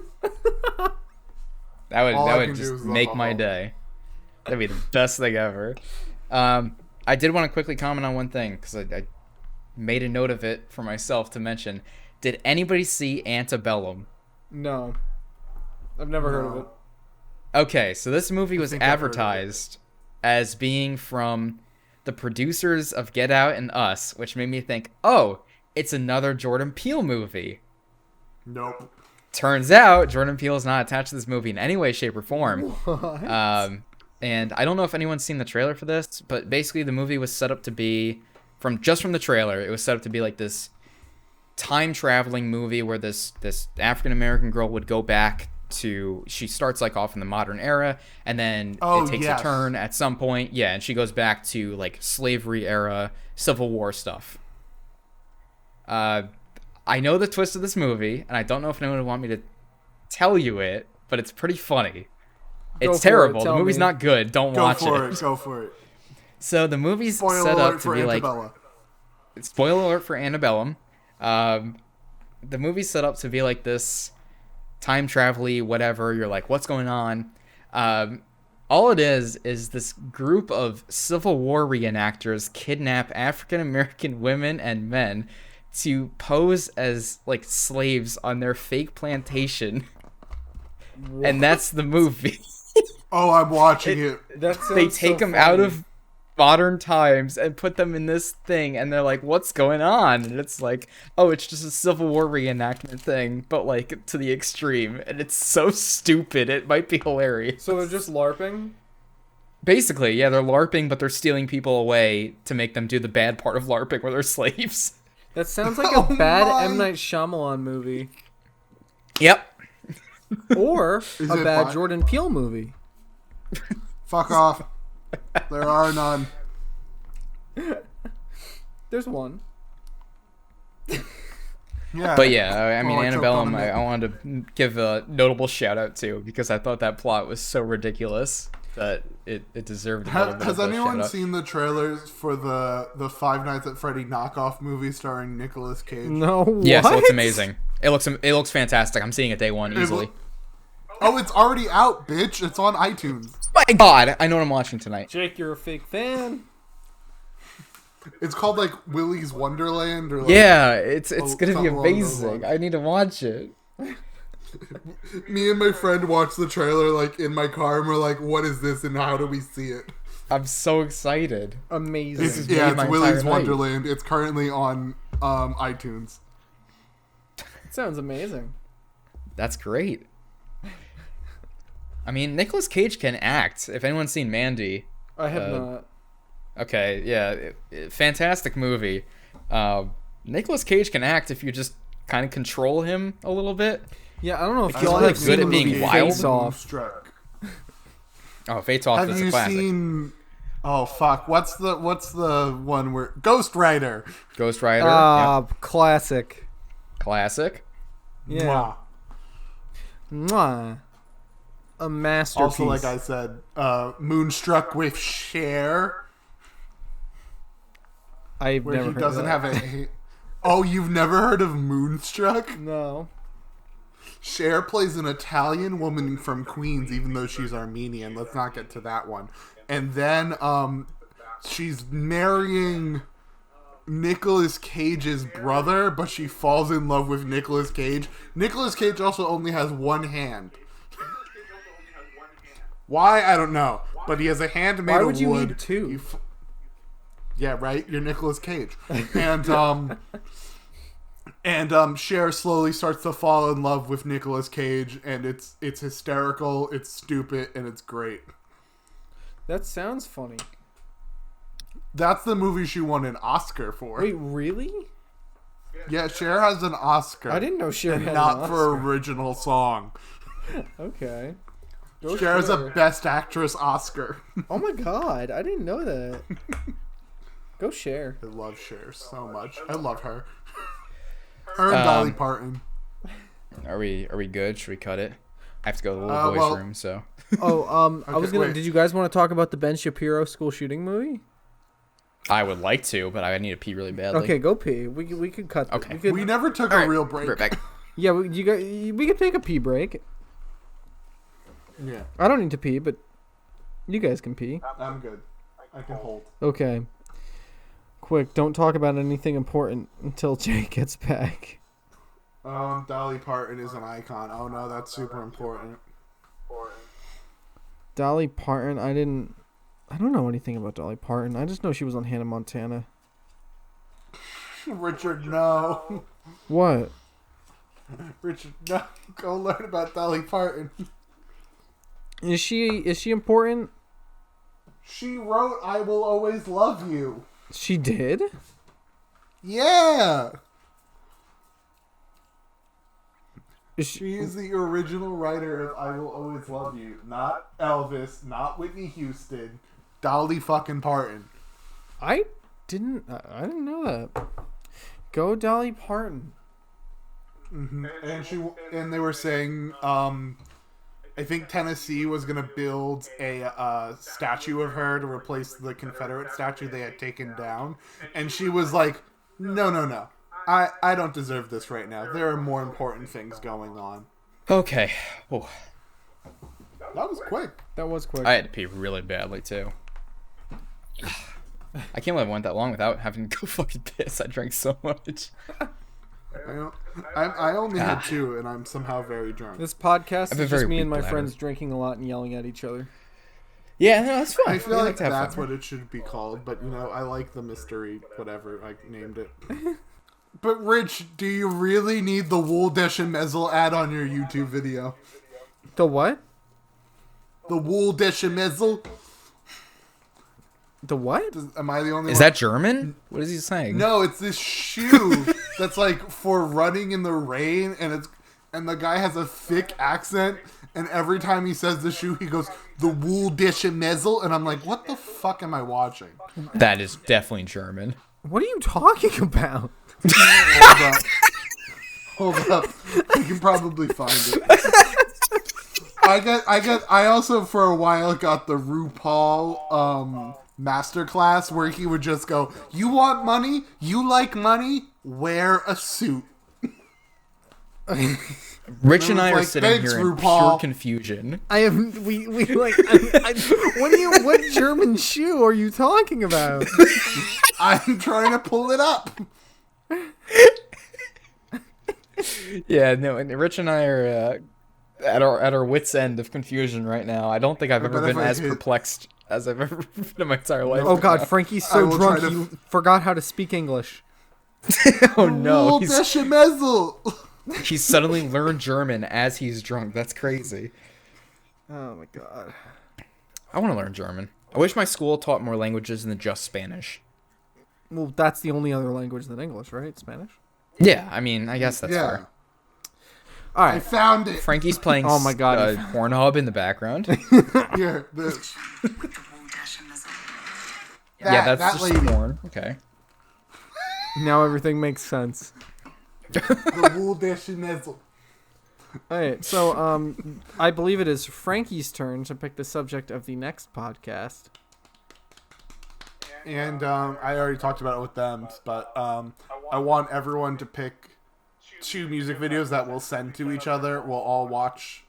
That All I would can do just is make love my all. day. That'd be the best thing ever. I did want to quickly comment on one thing because I made a note of it for myself to mention. Did anybody see Antebellum? No. I've never heard of it. Okay, so this movie was think I've heard of it. advertised as being from the producers of Get Out and Us, which made me think, oh, it's another Jordan Peele movie. Nope. Turns out Jordan Peele is not attached to this movie in any way, shape, or form. What? And I don't know if anyone's seen the trailer for this, but basically the movie was set up to be, from the trailer, it was set up to be like this time traveling movie where this African American girl would go back to, she starts like off in the modern era, and then Oh, it takes yes. a turn at some point, yeah, and she goes back to like slavery era, Civil War stuff. I know the twist of this movie, and I don't know if anyone would want me to tell you it, but it's pretty funny. Go It's for it, terrible. The tell movie's me. not good. Don't Go watch for it. it. Go for it. So the movie's Spoiler set alert up to for be like, Antebellum. spoiler alert for Antebellum. The movie's set up to be like this time travel-y whatever. You're like, what's going on? All it is this group of Civil War reenactors kidnap African American women and men to pose as like slaves on their fake plantation. And that's the movie. Oh, I'm watching it. That sounds They take so them out funny. of modern times and put them in this thing, and they're like, what's going on? And it's like, oh, it's just a Civil War reenactment thing, but like to the extreme, and it's so stupid it might be hilarious. So they're just LARPing? Basically, yeah, they're LARPing, but they're stealing people away to make them do the bad part of LARPing where they're slaves. That sounds like Oh a bad my. M. Night Shyamalan movie. Yep. Or Is a it bad fun? Jordan Peele movie. Fuck off. There are none. There's one. Yeah. But yeah, I mean, Oh, I choked Antebellum, on a I wanted to give a notable shout out to, because I thought that plot was so ridiculous that it deserved a little bit Has of a anyone shout out. seen the trailers for the Five Nights at Freddy knockoff movie starring Nicolas Cage? No. Yes, it what? looks amazing. It looks fantastic. I'm seeing it day one easily. Oh, it's already out, bitch. It's on iTunes. My God, I know what I'm watching tonight. Jake, you're a fake fan. It's called like Willy's Wonderland or like, Yeah, it's gonna be something along those amazing. lines. I need to watch it. Me and my friend watched the trailer like in my car and we're like, what is this and how do we see it? I'm so excited. Amazing. This is- Yeah, made my it's Willy's entire night. Wonderland. It's currently on iTunes. Sounds amazing. That's great. I mean, Nicolas Cage can act. If anyone's seen Mandy, I have not. okay, yeah, fantastic movie. Nicolas Cage can act if you just kind of control him a little bit. Yeah, I don't know if He's y'all really have good seen at the being movie wild. Face Off. Struck. Oh, Fate's Off Have is a you classic. seen? Oh fuck! What's the one where Ghost Rider? Ghost Rider, Classic. yep. Classic. Yeah. Mwah. Mwah. A masterpiece. Also, like I said, Moonstruck with Cher, I've where never he heard doesn't of that. have a. Oh, you've never heard of Moonstruck? No. Cher plays an Italian woman from Queens, even though she's Armenian. Let's not get to that one. And then she's marrying Nicolas Cage's brother, but she falls in love with Nicolas Cage. Nicolas Cage also only has one hand. Why? I don't know. But he has a hand made Why of would you wood. need two? Yeah, right? You're Nicolas Cage. And Cher slowly starts to fall in love with Nicolas Cage, and it's hysterical, it's stupid, and it's great. That sounds funny. That's the movie she won an Oscar for. Wait, really? Yeah, Cher has an Oscar. I didn't know Cher had not an for Oscar. original song. Okay. Cher has a Best Actress Oscar. Oh my god, I didn't know that. Go Cher. I love Cher so much. I love her. Her and Dolly Parton. Are we good? Should we cut it? I have to go to the little boys' room, so. Oh, I was gonna. wait. Did you guys want to talk about the Ben Shapiro school shooting movie? I would like to, but I need to pee really badly. Okay, go pee. We could cut. Okay. We could, We never took a real break. Right back. yeah, we could take a pee break. Yeah, I don't need to pee, but you guys can pee. I'm good. I can hold. Okay. Quick, don't talk about anything important until Jay gets back. Dolly Parton is an icon. Oh no, that's super important. Dolly Parton, I don't know anything about Dolly Parton. I just know she was on Hannah Montana. Richard, no. What? Richard, no. Go learn about Dolly Parton. Is she important? She wrote "I Will Always Love You." She did? Yeah. Is She is the original writer of "I Will Always Love You." Not Elvis, not Whitney Houston. Dolly fucking Parton. I didn't know that. Go Dolly Parton. Mm-hmm. And they were saying, I think Tennessee was gonna build a statue of her to replace the Confederate statue they had taken down, and she was like, "No. I don't deserve this right now. There are more important things going on." Okay. Oh, That was quick. That was quick. I had to pee really badly too. I can't believe I went that long without having to go fucking piss. I drank so much. I only had two, and I'm somehow very drunk. This podcast been is very just me and weak my bladder. friends drinking a lot and yelling at each other. Yeah, no, that's fine. I feel We like to have that's fun. what it should be called, but I like the mystery, whatever I named it. But Rich, do you really need the Wool Deschamezzel ad on your YouTube video? The what? The Wool Deschamezzel? The what? Am I the only Is one? that German? What is he saying? No, it's this shoe that's like for running in the rain, and the guy has a thick accent, and every time he says the shoe, he goes, "The Wool Deschamezzel," and I'm like, what the fuck am I watching? That is definitely German. What are you talking about? Hold up. You can probably find it. I also for a while got the RuPaul masterclass where he would just go, "You want money? You like money? Wear a suit." Rich and I are like, sitting "Thanks, here in RuPaul." pure confusion. I have we like what German shoe are you talking about? I'm trying to pull it up. Yeah, no, and Rich and I are at our wits' end of confusion right now. I don't think I've ever bet if been I as hit- perplexed as I've ever been in my entire life. Oh god, right Frankie's I so will drunk try to- he forgot how to speak English. now. Oh no, Wool Deschamezzel. he's suddenly learned German as he's drunk. That's crazy. Oh my god. I want to learn German. I wish my school taught more languages than just Spanish. Well, that's the only other language than English, right? Spanish. Yeah, I mean, I guess that's Yeah. fair. All I right. found it. Frankie's playing Oh my God. Pornhub in the background. Here, Yeah, that's that just lady. porn. Okay. Now everything makes sense. The Wool Deschamezzel. All right. So, I believe it is Frankie's turn to pick the subject of the next podcast. And I already talked about it with them, but I want everyone to pick 2 music videos that we'll send to each other. We'll all watch,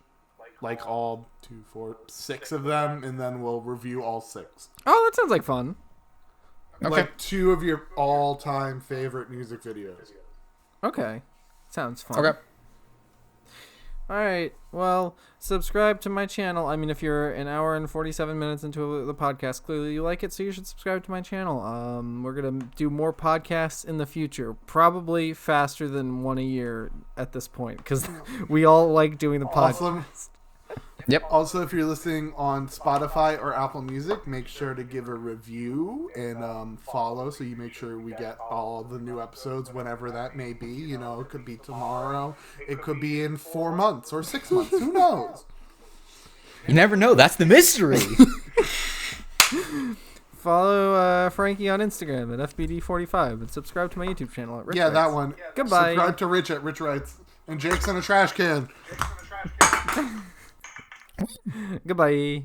like, all 2, 4, 6 of them, and then we'll review all 6. Oh, that sounds like fun. Okay. Like 2 of your all-time favorite music videos. Okay. Sounds fun. Okay. All right. Well, subscribe to my channel. I mean, if you're an hour and 47 minutes into the podcast, clearly you like it, so you should subscribe to my channel. We're going to do more podcasts in the future, probably faster than one a year at this point, because we all like doing the podcast. Awesome. Yep. Also, if you're listening on Spotify or Apple Music, make sure to give a review and follow so you make sure we get all the new episodes whenever that may be. You know, it could be tomorrow. It could be in 4 months or 6 months. Who knows? You never know. That's the mystery. Follow Frankie on Instagram at FBD45 and subscribe to my YouTube channel at Rich Writes. That one. Goodbye. Subscribe to Rich at Rich Writes. And Jake's in a trash can. Goodbye.